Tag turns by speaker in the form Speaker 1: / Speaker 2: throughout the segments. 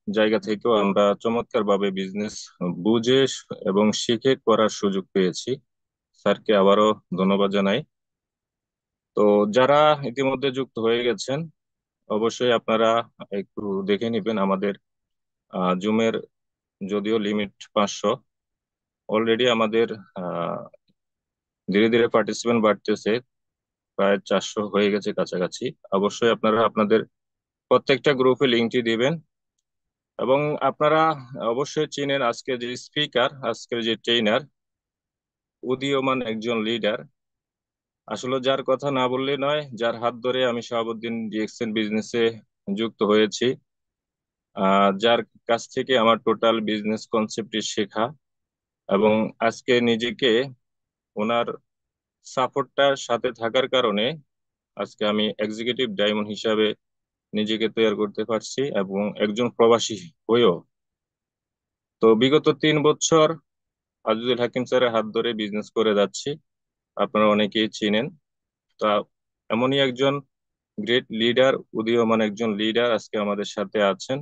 Speaker 1: জায়গা থেকেও আমরা চমৎকার ভাবে বিজনেস বুঝে এবং শিখে করার সুযোগ পেয়েছি। স্যারকে আবারও ধন্যবাদ জানাই। তো যারা ইতিমধ্যে যুক্ত হয়ে গেছেন, অবশ্যই আপনারা একটু দেখে নেবেন আমাদের জুমের, যদিও লিমিট 500, অলরেডি আমাদের আহ, ধীরে ধীরে পার্টিসিপেন্ট বাড়তেছে, প্রায় 400 হয়ে গেছে কাছাকাছি। অবশ্যই আপনারা আপনাদের প্রত্যেকটা গ্রুপে লিঙ্কটি দিবেন। এবং আপনারা অবশ্যই চিনেন আজকে যে স্পিকার, আজকের যে ট্রেনার, উদীয়মান একজন লিডার। আসলে যার কথা না বললে নয়, যার হাত ধরে আমি শাহাবুদ্দিন ডিএক্সএন বিজনেসে যুক্ত হয়েছি, যার কাছ থেকে আমার টোটাল বিজনেস কনসেপ্টটি শেখা, এবং আজকে নিজেকে ওনার সাপোর্টটার সাথে থাকার কারণে আজকে আমি এক্সিকিউটিভ ডায়মন্ড হিসাবে নিজেকে তৈরি করতে পারছি, এবং একজন প্রবাসী হয়েও। তো বিগত 3 বছর আজিজুল হাকিম স্যারের হাত ধরে বিজনেস করে যাচ্ছি, আপনারা অনেকেই চিনেন। তা এমনই একজন গ্রেট লিডার, উদীয়মান একজন লিডার আজকে আমাদের সাথে আছেন,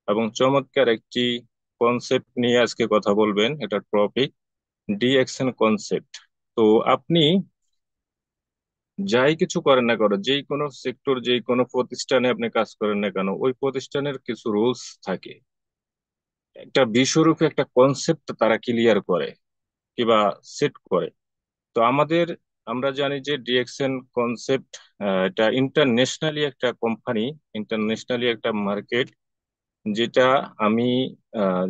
Speaker 1: এবং চমৎকার একটি কনসেপ্ট নিয়ে আজকে কথা বলবেন। এটা টপিক ডিএক্সএন কনসেপ্ট। তো আপনি যাই কিছু করেন না কেন, যেই কোনো সেক্টর, যেই কোনো প্রতিষ্ঠানে আপনি কাজ করেন না কেন, ওই প্রতিষ্ঠানের কিছু রুলস থাকে, একটা বিশ্বরূপে একটা কনসেপ্ট তারা ক্লিয়ার করে কিবা সেট করে। তো আমরা জানি যে ডিএক্সএন কনসেপ্ট এটা ইন্টারন্যাশনালি একটা কোম্পানি, ইন্টারন্যাশনালি একটা মার্কেট, যেটা আমি আহ,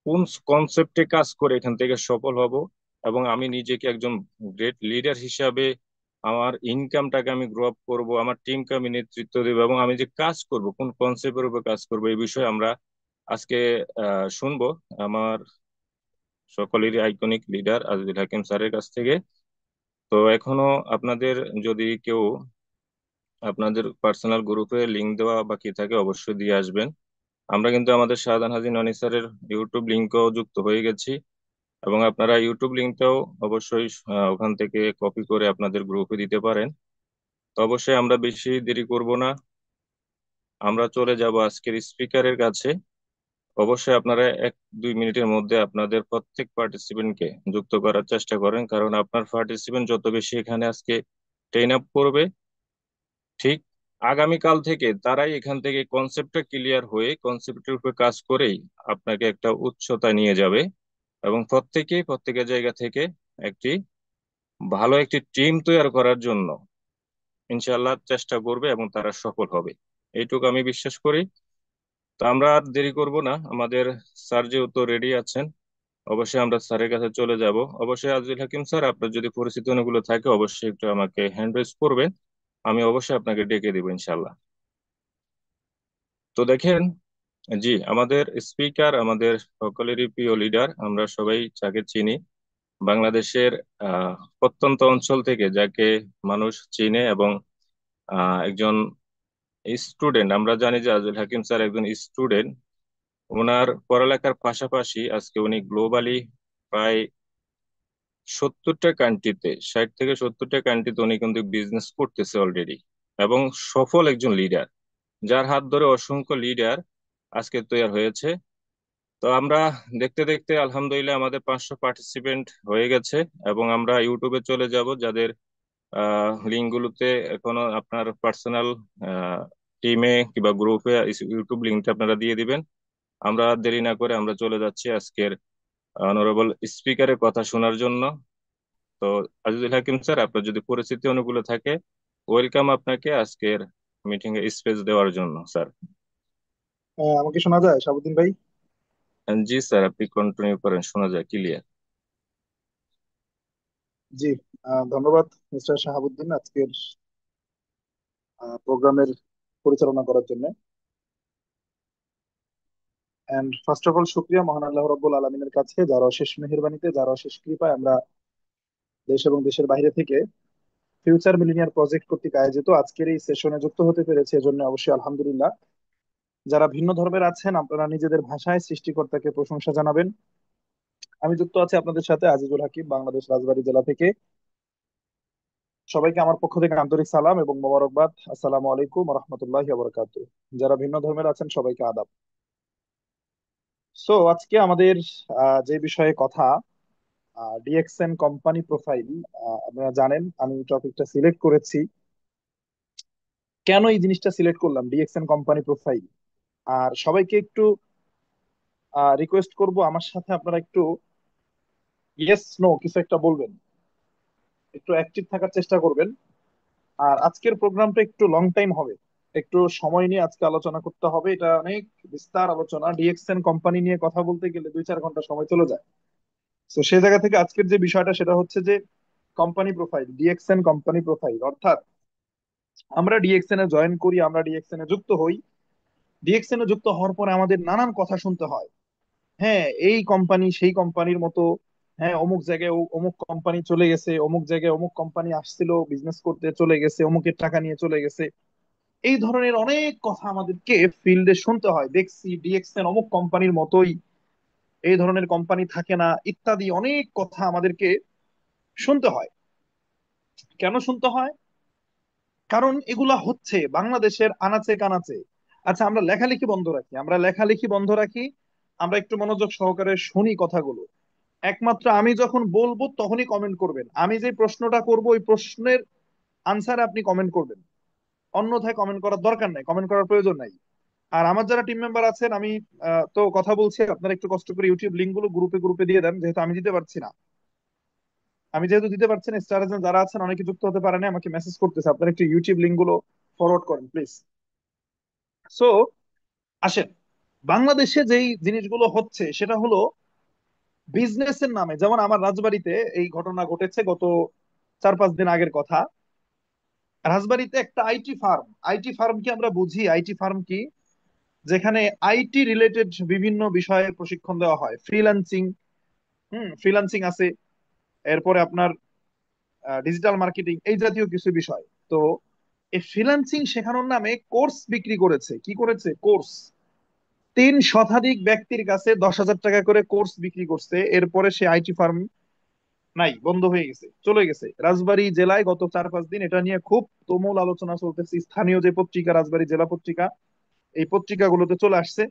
Speaker 1: কোন কনসেপ্টে কাজ করে এখান থেকে সফল হব, এবং আমি নিজেকে একজন গ্রেট লিডার হিসাবে আমার ইনকামটাকে আমি গ্রো আপ করবো, আমার টিমকে আমি নেতৃত্ব দেবো, এবং আমি যে কাজ করব কোন কনসেপ্টের উপর কাজ করবো, এই বিষয়ে আমরা আজকে শুনবো আমার সকলেরই আইকনিক লিডার আজিজুল হাকিম স্যারের কাছ থেকে। তো এখনো আপনাদের যদি কেউ আপনাদের পার্সোনাল গ্রুপে লিংক দেওয়া বাকি থাকে, অবশ্যই দিয়ে আসবেন। আমরা কিন্তু আমাদের শাহজাহান হাজী ননি স্যারের ইউটিউব লিংকও যুক্ত হয়ে গেছি, এবং আপনারা ইউটিউব লিংকটাও অবশ্যই ওখান থেকে কপি করে আপনাদের গ্রুপে দিতে পারেন। তো অবশ্যই আমরা বেশি দেরি করব না, আমরা চলে যাব আজকের স্পিকারের কাছে। অবশ্যই আপনারা 1-2 মিনিটের মধ্যে আপনাদের প্রত্যেক পার্টিসিপেন্টকে যুক্ত করার চেষ্টা করেন, কারণ আপনার পার্টিসিপেন্ট যত বেশি এখানে আজকে ট্রেন আপ করবে, ঠিক আগামীকাল থেকে তারাই এখান থেকে কনসেপ্টটা ক্লিয়ার হয়ে কনসেপ্টের উপর কাজ করেই আপনাকে একটা উচ্চতায় নিয়ে যাবে, এবং প্রত্যেকেই প্রত্যেকের জায়গা থেকে একটি ভালো একটি টিম তৈরি করার জন্য ইনশাল্লাহ চেষ্টা করবে, এবং তারা সফল হবে, এইটুকু আমি বিশ্বাস করি। তো আমরা আর দেরি করব না, আমাদের স্যার যেহেতু রেডি আছেন, অবশ্যই আমরা স্যারের কাছে চলে যাব। অবশ্যই আজিজুল হাকিম স্যার, আপনার যদি পরিচিত অনুগুলো থাকে অবশ্যই একটু আমাকে হ্যান্ড রেজ করবেন, আমি অবশ্যই আপনাকে ডেকে দিব ইনশাল্লাহ। তো দেখেন, জি, আমাদের স্পিকার আমাদের সকলেরই প্রিয় লিডার, আমরা সবাই যাকে চিনি, বাংলাদেশের প্রত্যন্ত অঞ্চল থেকে যাকে মানুষ চিনে, এবং একজন স্টুডেন্ট। আমরা জানি যে আজুল হাকিম স্যার একজন স্টুডেন্ট, ওনার পড়ালেখার পাশাপাশি আজকে উনি গ্লোবালি প্রায় 70টা কান্ট্রিতে, 60 থেকে 70টা কান্ট্রিতে উনি কিন্তু বিজনেস করতেছে অলরেডি, এবং সফল একজন লিডার, যার হাত ধরে অসংখ্য লিডার আজকে তৈরি হয়েছে। তো আমরা দেখতে দেখতে আলহামদুলিল্লাহ আমাদের 500 পার্টিসিপেন্ট হয়ে গেছে, এবং আমরা ইউটিউবে চলে যাব। যাদের লিঙ্ক গুলোতে এখনো আপনার পার্সোনাল টিমে কিংবা গ্রুপে ইউটিউব লিঙ্কটা আপনারা দিয়ে দিবেন। আমরা আর দেরি না করে আমরা চলে যাচ্ছি আজকের অনারেবল স্পিকারের কথা শোনার জন্য। তো আজিজুল হাকিম স্যার, আপনার যদি পরিস্থিতি অনুকূলে থাকে, ওয়েলকাম আপনাকে আজকের মিটিং এ স্পেস দেওয়ার জন্য স্যার।
Speaker 2: আমাকে শোনা যায় শাহাবুদ্দিন ভাই?
Speaker 1: জি স্যার, আপনি কন্টিনিউ করেন, শোনা যায় ক্লিয়ার।
Speaker 2: জি। ধন্যবাদ মিস্টার শাহাবুদ্দিন আজকের প্রোগ্রামের পরিচালনা করার জন্য। এন্ড ফার্স্ট অফ অল শুক্রিয়া মহান আল্লাহ রব্বুল আলমিনের কাছে, যার অশেষ মেহেরবানিতে, যার অশেষ কৃপায় আমরা দেশ এবং দেশের বাইরে থেকে ফিউচার মিলিনিয়ার প্রজেক্ট কর্তৃক আয়োজিত আজকের এই সেশনে যুক্ত হতে পেরেছে, এজন্য অবশ্যই আলহামদুলিল্লাহ। যারা ভিন্ন ধর্মের আছেন, আপনারা নিজেদের ভাষায় সৃষ্টিকর্তাকে প্রশংসা জানাবেন। আমি যুক্ত আছি আপনাদের সাথে আজিজুল হাকিম, বাংলাদেশ রাজবাড়ী জেলা থেকে। সবাইকে আমার পক্ষ থেকে আন্তরিক সালাম এবং মোবারকবাদ। আসসালামু আলাইকুম রহমতুল্লাহ বরকাত। যারা ভিন্ন ধর্মের আছেন সবাইকে আদাব। সো আজকে আমাদের যে বিষয়ে কথা, ডিএক্সএন কোম্পানি প্রোফাইল। আপনারা জানেন আমি টপিকটা সিলেক্ট করেছি। কেন এই জিনিসটা সিলেক্ট করলাম, ডিএক্সএন কোম্পানি প্রোফাইল? আর সবাইকে একটু রিকোয়েস্ট করব, আমার সাথে আপনারা একটু ইয়েস নো কিছু একটা বলবেন, একটু অ্যাক্টিভ থাকার চেষ্টা করবেন। আর আজকের প্রোগ্রামটা একটু লং টাইম হবে, একটু সময় নিয়ে আজকে আলোচনা করতে হবে। এটা অনেক বিস্তার আলোচনা, ডিএক্সএন কোম্পানি নিয়ে কথা বলতে গেলে 2-4 ঘন্টা সময় চলে যায়। তো সেই জায়গা থেকে আজকের যে বিষয়টা সেটা হচ্ছে যে company profile, DXN company profile, অর্থাৎ আমরা ডিএক্সএন এ জয়েন করি, আমরা ডিএক্সএন এ যুক্ত হই। ডিএক্সএন এ যুক্ত হওয়ার পরে আমাদের নানান কথা শুনতে হয়। হ্যাঁ, এই কোম্পানি সেই কোম্পানির মতো, হ্যাঁ অমুক জায়গায় অমুক কোম্পানি চলে গেছে, অমুক জায়গায় অমুক কোম্পানি আসছিল বিজনেস করতে চলে গেছে, অমুকের টাকা নিয়ে চলে গেছে। এই ধরনের অনেক কথা আমাদেরকে ফিল্ডে শুনতে হয়। দেখছি ডিএক্সএন অমুক কোম্পানির মতোই, এই ধরনের কোম্পানি থাকে না, ইত্যাদি অনেক কথা আমাদেরকে শুনতে হয়। কেন শুনতে হয়? কারণ এগুলা হচ্ছে বাংলাদেশের আনাচে কানাচে। আচ্ছা, আমরা লেখালেখি বন্ধ রাখি, আমরা লেখালেখি বন্ধ রাখি, আমরা একটু মনোযোগ সহকারে শুনি কথাগুলো। একমাত্র আমি যখন বলবো তখনই কমেন্ট করবেন, আমি যে প্রশ্নটা করব ওই প্রশ্নের আনসারে আপনি কমেন্ট করবেন, অন্যথায় কমেন্ট করার দরকার নাই, কমেন্ট করার প্রয়োজন নাই। আর আমার যারা টিম মেম্বার আছেন, আমি তো কথা বলছি, আপনারা একটু কষ্ট করে ইউটিউব লিঙ্ক গুলো গ্রুপে গ্রুপে দিয়ে দেন, যেহেতু আমি দিতে পারছি না। আমি যেহেতু দিতে পারছি না, স্টার যারা আছেন অনেকে যুক্ত হতে পারে না, আমাকে মেসেজ করতেছে, আপনারা একটু ইউটিউব লিঙ্ক গুলো ফরওয়ার্ড করেন প্লিজ। সো আসেন, বাংলাদেশে যেই জিনিসগুলো হচ্ছে সেটা হলো বিজনেসের নামে। যেমন আমার রাজবাড়িতে এই ঘটনা ঘটেছে গত 4-5 দিন আগের কথা। রাজবাড়িতে একটা আইটি ফার্ম, আইটি ফার্ম কি আমরা বুঝি? আইটি ফার্ম কি? যেখানে আইটি রিলেটেড বিভিন্ন বিষয়ে প্রশিক্ষণ দেওয়া হয়, ফ্রিল্যান্সিং। ফ্রিল্যান্সিং আছে, এরপরে আপনার ডিজিটাল মার্কেটিং, এই জাতীয় কিছু বিষয়। তো এই ফ্রিল্যান্সিং শেখানোর নামে কোর্স বিক্রি করেছে। কি করেছে? কোর্স। 3 শতাধিক ব্যক্তির কাছে 10,000 টাকা করে কোর্স বিক্রি করছে। এরপরে সে আইটি ফার্ম নাই, বন্ধ হয়ে গেছে, চলে গেছে। রাজবাড়ী জেলায় গত 4-5 দিন এটা নিয়ে খুব তুমুল আলোচনা চলতেছে। স্থানীয় যে পত্রিকা, রাজবাড়ী জেলা পত্রিকা, এই পত্রিকাগুলোতে চলে আসছে।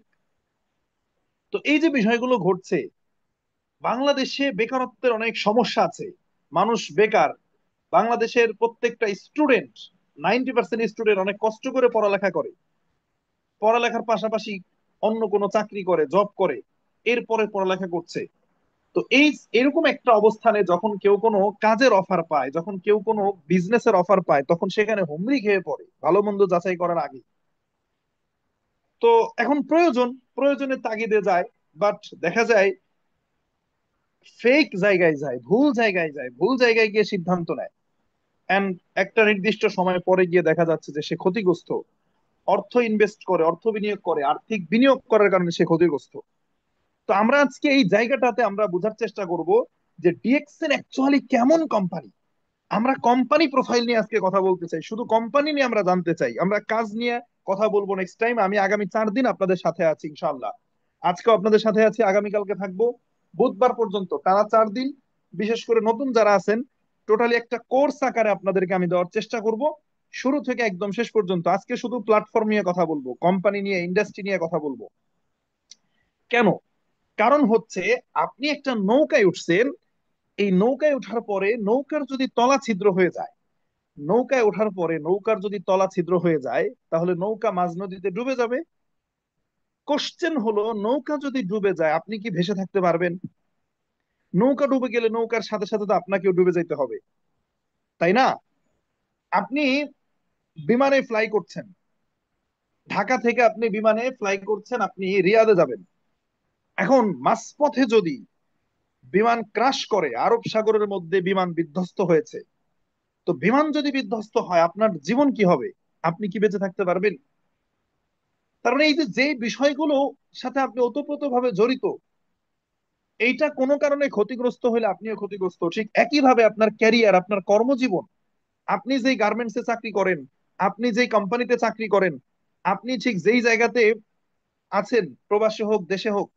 Speaker 2: তো এই যে বিষয়গুলো ঘটছে, বাংলাদেশে বেকারত্বের অনেক সমস্যা আছে, মানুষ বেকার। বাংলাদেশের প্রত্যেকটা স্টুডেন্ট, 90% স্টুডেন্ট অনেক কষ্ট করে পড়ালেখা করে, পড়ালেখার পাশাপাশি অন্য কোনো চাকরি করে, জব করে, এরপরে পড়ালেখা করছে। তো এই এরকম একটা অবস্থানে যখন কেউ কোনো কাজের অফার পায়, যখন কেউ কোনো বিজনেসের অফার পায়, তখন সেখানে হুমড়ি খেয়ে পড়ে ভালো মন্দ যাচাই করার আগে। তো এখন প্রয়োজনের তাগিদে যায়, বাট দেখা যায় ফেক জায়গায় যায়, ভুল জায়গায় যায়, ভুল জায়গায় গিয়ে সিদ্ধান্ত নেয়। এন্ড একটা নির্দিষ্ট সময় পরে গিয়ে দেখা যাচ্ছে যে সে ক্ষতিগ্রস্ত। অর্থ ইনভেস্ট করে, অর্থ বিনিয়োগ করে, আর্থিক বিনিয়োগ করার কারণে সে ক্ষতিগ্রস্ত। তো আমরা আজকে এই জায়গাটাতে আমরা বোঝার চেষ্টা করব যে ডিএক্সএন অ্যাকচুয়ালি কেমন কোম্পানি। আমরা কোম্পানি প্রোফাইল নিয়ে আজকে কথা বলতে চাই, শুধু কোম্পানি নিয়ে আমরা জানতে চাই, আমরা কাজ নিয়ে কথা বলবো নেক্সট টাইম। আমি আগামী 4 দিন আপনাদের সাথে আছি ইনশাআল্লাহ। আজকেও আপনাদের সাথে আছি, আগামীকালকে থাকবো, বুধবার পর্যন্ত টানা 4 দিন। বিশেষ করে নতুন যারা আছেন, টোটালি একটা কোর্স আকারে আপনাদেরকে আমি দেওয়ার চেষ্টা করব, শুরু থেকে একদম শেষ পর্যন্ত। আজকে শুধু প্ল্যাটফর্ম নিয়ে কথা বলবো, কোম্পানি নিয়ে, ইন্ডাস্ট্রি নিয়ে কথা বলবো। কেন? কারণ হচ্ছে আপনি একটা নৌকায় উঠছেন, এই নৌকায় ওঠার পরে নৌকার যদি তলা ছিদ্র হয়ে যায়, নৌকায় ওঠার পরে নৌকার যদি তলা ছিদ্র হয়ে যায়, তাহলে নৌকা মাঝ নদীতে ডুবে যাবে। কোশ্চেন হলো, নৌকা যদি ডুবে যায় আপনি কি ভেসে থাকতে পারবেন? নৌকা ডুবে গেলে নৌকার সাথে সাথে তো আপনাকেও ডুবে যাইতে হবে, তাই না? আপনি বিমানে ফ্লাই করছেন, ঢাকা থেকে আপনি বিমানে ফ্লাই করছেন, আপনি রিয়াদে যাবেন। এখন মাঝপথে যদি বিমান ক্রাশ করে, আরব সাগরের মধ্যে বিমান বিধ্বস্ত হয়েছে, তো বিমান যদি বিধ্বস্ত হয় আপনার জীবন কি হবে? আপনি কি বেঁচে থাকতে পারবেন? তার মানে এই যে যে বিষয়গুলো সাথে আপনি ওতপ্রোত ভাবে জড়িত, এইটা কোনো কারণে ক্ষতিগ্রস্ত হলে আপনিও ক্ষতিগ্রস্ত। ঠিক একইভাবে আপনার ক্যারিয়ার, আপনার কর্মজীবন, আপনি যেই গার্মেন্টসে চাকরি করেন, আপনি যেই কোম্পানিতে চাকরি করেন, আপনি ঠিক যেই জায়গাতে আছেন, প্রবাসী হোক দেশে হোক,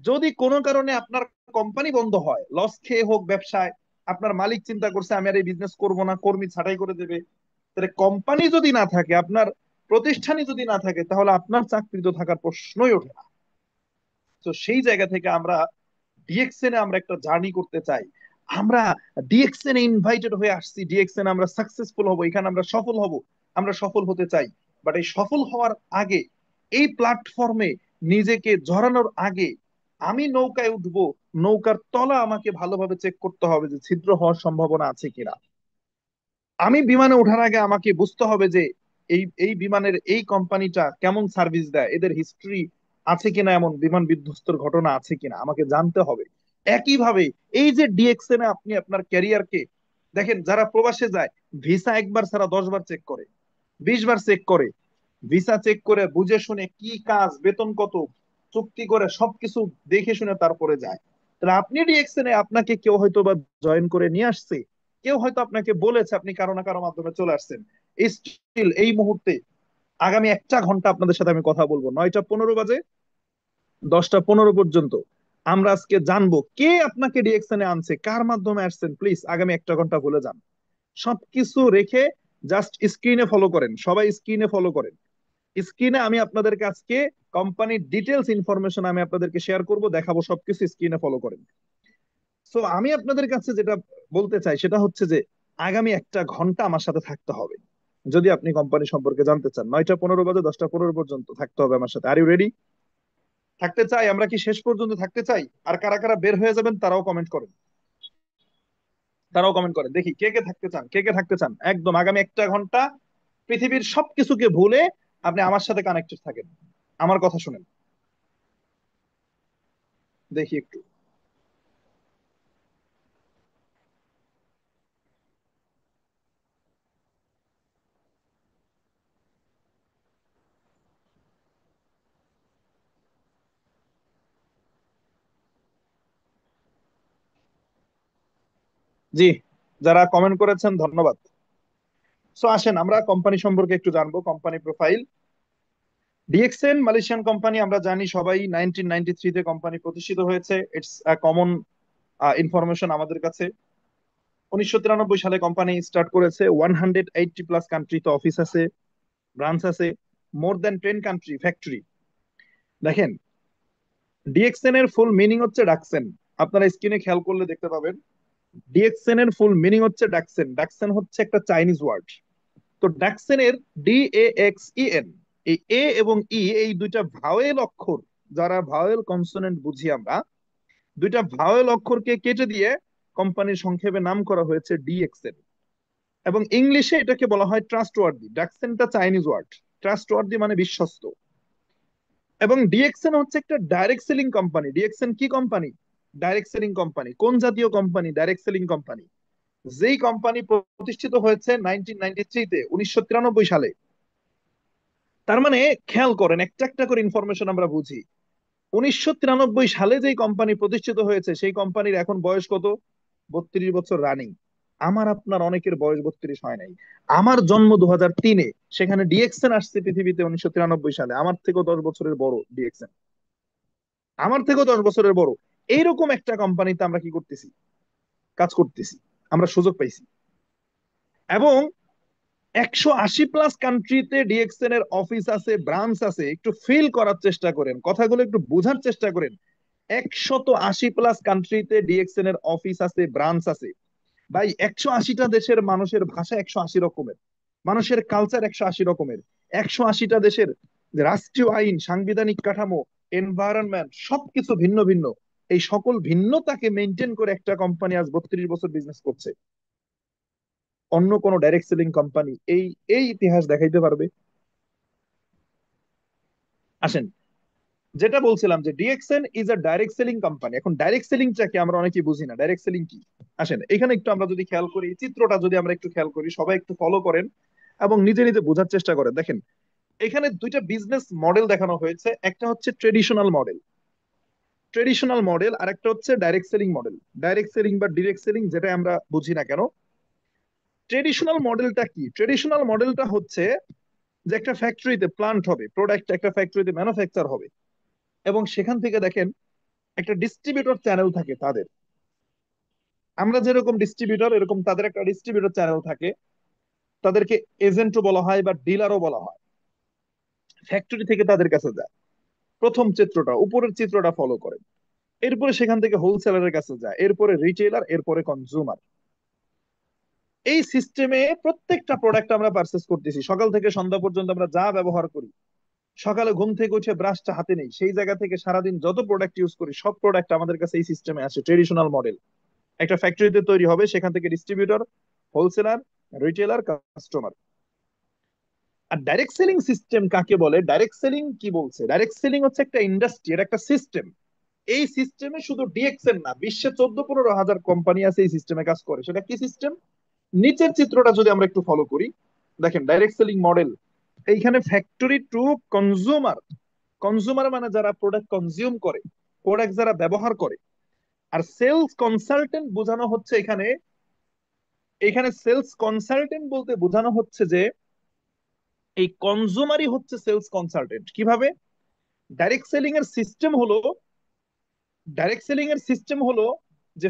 Speaker 2: যদি কোনো কারণে আপনার কোম্পানি বন্ধ হয়, লস খেয়ে হোক ব্যবসায়, আপনার মালিক চিন্তা করছে আমি আর এই বিজনেস করবো না, কর্মী ছাঁটাই করে দেবে, তাহলে কোম্পানি যদি না থাকে, আপনার প্রতিষ্ঠানই যদি না থাকে, তাহলে আপনার চাকরি তো থাকার প্রশ্নই ওঠে না। তো সেই জায়গা থেকে আমরা ডিএক্সএন এ আমরা একটা জার্নি করতে চাই। আমরা ডিএক্সএন এ ইনভাইটেড হয়ে আসছি, ডিএক্সএন আমরা সাকসেসফুল হব, এখানে আমরা সফল হব, আমরা সফল হতে চাই। বাট এই সফল হওয়ার আগে, এই প্ল্যাটফর্মে নিজেকে জড়ানোর আগে আমি নৌকায় উঠবো, নৌকার তলা আমাকে ভালোভাবে চেক করতে হবে যে ছিদ্র হওয়ার সম্ভাবনা আছে কিনা। আমি বিমানে ওঠার আগে আমাকে বুঝতে হবে যে এই এই বিমানের এই কোম্পানিটা কেমন সার্ভিস দেয়, এদের হিস্ট্রি আছে কিনা, এমন বিমান বিধ্বস্তের ঘটনা আছে কিনা আমাকে জানতে হবে। একইভাবে এই যে ডিএক্সএন এ আপনি আপনার ক্যারিয়ারকে দেখেন, যারা প্রবাসে যায় ভিসা একবার ছাড়া 10 বার চেক করে, 20 বার চেক করে, ভিসা চেক করে বুঝে শুনে কি কাজ, বেতন কত, চুক্তি করে সবকিছু দেখে শুনে তারপরে যায়। তাহলে আপনি ডিএক্সএন এ আপনাকে কেউ হয়তো বা জয়েন করে নিয়ে আসছে, কেউ হয়তো আপনাকে বলেছে, আপনি কারো না কারো মাধ্যমে চলে আসছেন। স্টিল এই মুহূর্তে আগামী 1টা ঘন্টা আপনাদের সাথে আমি কথা বলবো, 9টা 15 বাজে 10টা 15 পর্যন্ত আমরা আজকে জানবো কে আপনাকে ডিএক্সএন এ আনছে, কার মাধ্যমে আসছেন। প্লিজ আগামী 1টা ঘন্টা ভুলে যান, সবকিছু রেখে জাস্ট স্ক্রিনে ফলো করেন, সবাই স্ক্রিনে ফলো করেন। স্ক্রিনে আমি আপনাদেরকে আজকে কোম্পানির ডিটেলস ইনফরমেশন আমি আপনাদেরকে শেয়ার করব, দেখাবো, সবকিছু স্ক্রিনে ফলো করেন। সো আমি আপনাদের কাছে যেটা বলতে চাই সেটা হচ্ছে যে আগামী 1টা ঘন্টা আমার সাথে থাকতে হবে যদি আপনি কোম্পানি সম্পর্কে জানতে চান। 9টা 15 বাজে 10টা 15 পর্যন্ত থাকতে হবে আমার সাথে। Are you ready? থাকতে চাই? আমরা কি শেষ পর্যন্ত থাকতে চাই? আর কারা কারা বের হয়ে যাবেন তারাও কমেন্ট করেন, তারাও কমেন্ট করেন, দেখি কে কে থাকতে চান, কে কে থাকতে চান। একদম আগামী 1টা ঘন্টা পৃথিবীর সবকিছুকে ভুলে আপনি আমার সাথে কানেক্টেড থাকেন, আমার কথা শুনেন, দেখি একটু। জি, যারা কমেন্ট করেছেন ধন্যবাদ। সো আসেন আমরা কোম্পানি সম্পর্কে একটু জানবো, company profile. DXN Malaysian company, আমরা জানি সবাই 1993-তে কোম্পানি প্রতিষ্ঠিত হয়েছে। ইটস আ কমন ইনফরমেশন আমাদের কাছে। 1993 সালে কোম্পানি স্টার্ট করেছে। 180+ কান্ট্রিতে অফিস আছে, ব্রাঞ্চ আছে, মোর দ্যান 10 কান্ট্রি ফ্যাক্টরি। দেখেন, ডিএক্সএন এর ফুল মিনিং হচ্ছে ডাকসেন। আপনারা স্ক্রিনে খেয়াল করলে দেখতে পাবেন ডিএক্সএন এর ফুল মিনিং হচ্ছে ডাকসেন। ডাকসেন হচ্ছে একটা চাইনিজ ওয়ার্ড। তো ডাকসেনের DAXEN, এই এ এবং ই এই দুইটা ভাওয়েল অক্ষর, যারা ভাওয়েল কনসোনেন্ট বুঝি আমরা, দুইটা ভাওয়েল অক্ষরকে কেটে দিয়ে কোম্পানির সংক্ষেপে নাম করা হয়েছে ডিএক্সএন। এবং ইংলিশে এটাকে বলা হয় ট্রাস্টওয়ার্দি। ডাকসেনটা চাইনিজ ওয়ার্ড, ট্রাস্টওয়ার্দি মানে বিশ্বস্ত। এবং ডিএক্সএন হচ্ছে একটা ডাইরেক্ট সেলিং কোম্পানি। ডিএক্সএন কি কোম্পানি? Direct selling company. কোন জাতীয় কোম্পানি? Direct selling company. যেই কোম্পানি প্রতিষ্ঠিত হয়েছে 1993-তে, 1993 সালে। তার মানে খেয়াল করেন, একটা একটা করে ইনফরমেশন আমরা বুঝি। 1993 সালে যেই কোম্পানি প্রতিষ্ঠিত হয়েছে সেই কোম্পানির এখন বয়স কত? 32 বছর রানিং। আমার আপনার অনেকের বয়স 32 হয় নাই। আমার জন্ম 2003-এ, সেখানে ডিএক্সএন আসছে পৃথিবীতে 1993 সালে। আমার থেকেও 10 বছরের বড় ডিএক্সএন, আমার থেকেও 10 বছরের বড়। এইরকম একটা কোম্পানিতে আমরা কি করতেছি? কাজ করতেছি, আমরা সুযোগ পাইছি। এবং 180+ কান্ট্রিতে ডিএক্সএন এর অফিস আছে, ব্রাঞ্চ আছে। একটু ফিল করার চেষ্টা করেন, কথাগুলো একটু বোঝার চেষ্টা করেন। 180+ কান্ট্রিতে ডিএক্সএন এর অফিস আছে, ব্রাঞ্চ আছে। ভাই, 180টা দেশের মানুষের ভাষা 180 রকমের, মানুষের কালচার 180 রকমের। 180টা দেশের রাষ্ট্রীয় আইন, সাংবিধানিক কাঠামো, এনভায়রনমেন্ট সবকিছু ভিন্ন ভিন্ন। এই সকল ভিন্নতাকে মেনটেন করে একটা কোম্পানি আজ 32 বছর বিজনেস করছে। অন্য কোন ডাইরেক্ট সেলিং কোম্পানি এই এই ইতিহাস দেখাইতে পারবে? আসেন, যেটা বলছিলাম যে DXN is a direct selling company. এখন ডাইরেক্ট সেলিংটা কি আমরা অনেকেই বুঝি না, ডাইরেক্ট সেলিং কি। আসেন এখানে একটু আমরা যদি খেয়াল করি, চিত্রটা যদি আমরা একটু খেয়াল করি, সবাই একটু ফলো করেন এবং নিজে নিজে বোঝার চেষ্টা করেন। দেখেন, এখানে দুইটা বিজনেস মডেল দেখানো হয়েছে। একটা হচ্ছে ট্রেডিশনাল মডেল, ট্রেডিশনাল মডেল, আর একটা হচ্ছে direct selling model. Direct selling বা ডিরেক্ট সেলিং যেটা আমরা বুঝি না কেন, ট্রেডিশনাল মডেলটা কি? ট্রেডিশনাল মডেলটা হচ্ছে যে একটা ফ্যাক্টরিতে প্লান্ট হবে, প্রোডাক্ট একটা ফ্যাক্টরিতে ম্যানুফ্যাকচার হবে, এবং সেখান থেকে দেখেন একটা ডিস্ট্রিবিউটর চ্যানেল থাকে তাদের। আমরা যেরকম ডিস্ট্রিবিউটর, এরকম তাদের একটা ডিস্ট্রিবিউটর চ্যানেল থাকে। তাদেরকে এজেন্টও বলা হয় বা ডিলারও বলা হয়। ফ্যাক্টরি থেকে তাদের কাছে যায়। প্রথম চিত্রটা, উপরের চিত্রটা ফলো করেন। এরপরে সেখান থেকে হোলসেলারের কাছে যায়, এরপরে রিটেলার, এরপরে কনজিউমার। এই সিস্টেমে প্রত্যেকটা প্রোডাক্ট আমরা পারচেস করতেছি, সকাল থেকে সন্ধ্যা পর্যন্ত আমরা যা ব্যবহার করি। সকালে ঘুম থেকে উঠে ব্রাশটা হাতে নেই, সেই জায়গা থেকে সারাদিন যত প্রোডাক্ট ইউজ করি সব প্রোডাক্ট আমাদের কাছে এই সিস্টেমে আসে, ট্রেডিশনাল মডেল। একটা ফ্যাক্টরিতে তৈরি হবে, সেখান থেকে ডিস্ট্রিবিউটর, হোলসেলার, রিটেলার, কাস্টমার। আর ডাইরেক্ট সেলিং সিস্টেম কাকে বলে? ডাইরেক্ট সেলিং কি বলছে? ডাইরেক্ট সেলিং হচ্ছে একটা ইন্ডাস্ট্রি, এর একটা সিস্টেম। এই সিস্টেমে শুধু ডিএক্সএন না, বিশ্বে 14-15 হাজার কোম্পানি আছে এই সিস্টেমে কাজ করে। সেটা কি সিস্টেম? নিচের চিত্রটা যদি আমরা একটু ফলো করি, দেখেন ডাইরেক্ট সেলিং মডেল। এইখানে ফ্যাক্টরি টু কনজিউমার। কনজিউমার মানে যারা প্রোডাক্ট কনজিউম করে, প্রোডাক্ট যারা ব্যবহার করে। আর সেলস কনসালটেন্ট বোঝানো হচ্ছে এখানে, এখানে সেলস কনসালটেন্ট বলতে বোঝানো হচ্ছে যে এই কনজিউমারই হচ্ছে সেলস কনসালটেন্ট। কিভাবে? ডাইরেক্ট সেলিং এর সিস্টেম হলো, ডাইরেক্ট সেলিং এর সিস্টেম হলো যে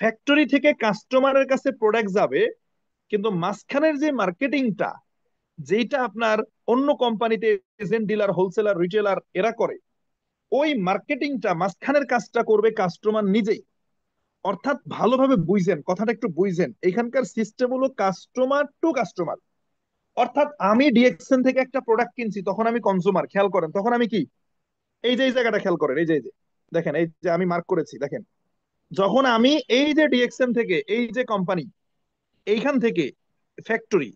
Speaker 2: ফ্যাক্টরি থেকে কাস্টমারের কাছে প্রোডাক্ট যাবে, কিন্তু মাঝখানের যে মার্কেটিংটা, যেটা আপনার অন্য কোম্পানিতে এজেন্ট, ডিলার, হোলসেলার, রিটেলার এরা করে, ওই মার্কেটিংটা, মাঝখানের কাজটা করবে কাস্টমার নিজেই। অর্থাৎ ভালোভাবে বুঝছেন কথাটা, একটু বুঝছেন, এখানকার সিস্টেম হলো কাস্টমার টু কাস্টমার। অর্থাৎ আমি ডিএক্সএন থেকে একটা প্রোডাক্ট কিনছি, তখন আমি কনজিউমার, খেয়াল করেন, তখন আমি কি, এই যে এই জায়গাটা খেয়াল করেন, এই যে দেখেন, এই যে আমি মার্ক করেছি দেখেন, যখন আমি এই যে ডিএক্সএন থেকে, এই যে কোম্পানি, এইখান থেকে ফ্যাক্টরি,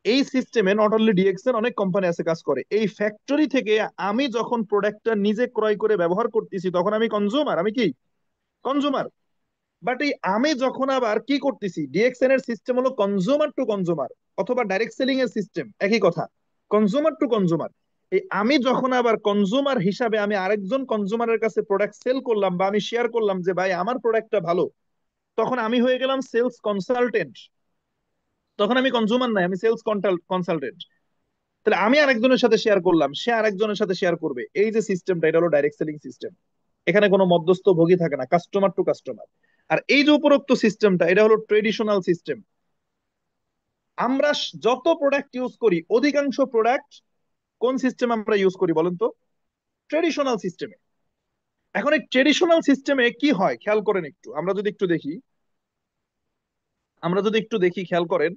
Speaker 2: এই সিস্টেমে নট অনলি ডিএক্সএন, অনেক কোম্পানি আছে কাজ করে, এই ফ্যাক্টরি থেকে আমি যখন প্রোডাক্টটা নিজে ক্রয় করে ব্যবহার করতেছি, তখন আমি কনজিউমার, আমি কি কনজিউমার। বাট এই আমি যখন আবার কি করতেছি, ডিএক্সএন এর সিস্টেম হলো কনজিউমার টু কনজিউমার, অথবা ডাইরেক্ট সেলিং এর সিস্টেম একই কথা, কনজিউমার টু কনজিউমার। এই আমি যখন আবার কনজিউমার হিসাবে আমি আরেকজন কনজিউমারের কাছে প্রোডাক্ট সেল করলাম, বা আমি শেয়ার করলাম যে ভাই আমার প্রোডাক্টটা ভালো, তখন আমি হয়ে গেলাম সেলস কনসালটেন্ট। তখন আমি কনজিউমার নাই, আমি সেলস কনসালটেন্ট। তাহলে আমি আরেকজনের সাথে শেয়ার করলাম, সে আরেকজনের সাথে শেয়ার করবে, এই যে সিস্টেমটা, এটা হলো ডাইরেক্ট সেলিং সিস্টেম। এখানে কোনো মধ্যস্থ ভোগী থাকে না, কাস্টমার টু কাস্টমার। আর এই যে উপরোক্ত সিস্টেমটা, এটা হলো ট্রেডিশনাল সিস্টেম। আমরা যত প্রোডাক্ট ইউজ করি, অধিকাংশ প্রোডাক্ট কোন সিস্টেম আমরা ইউজ করি বলেন তো? ট্রেডিশনাল সিস্টেমে। এখন এই ট্রেডিশনাল সিস্টেমে কি হয় খেয়াল করেন একটু, আমরা যদি একটু দেখি, আমরা যদি একটু দেখি খেয়াল করেন,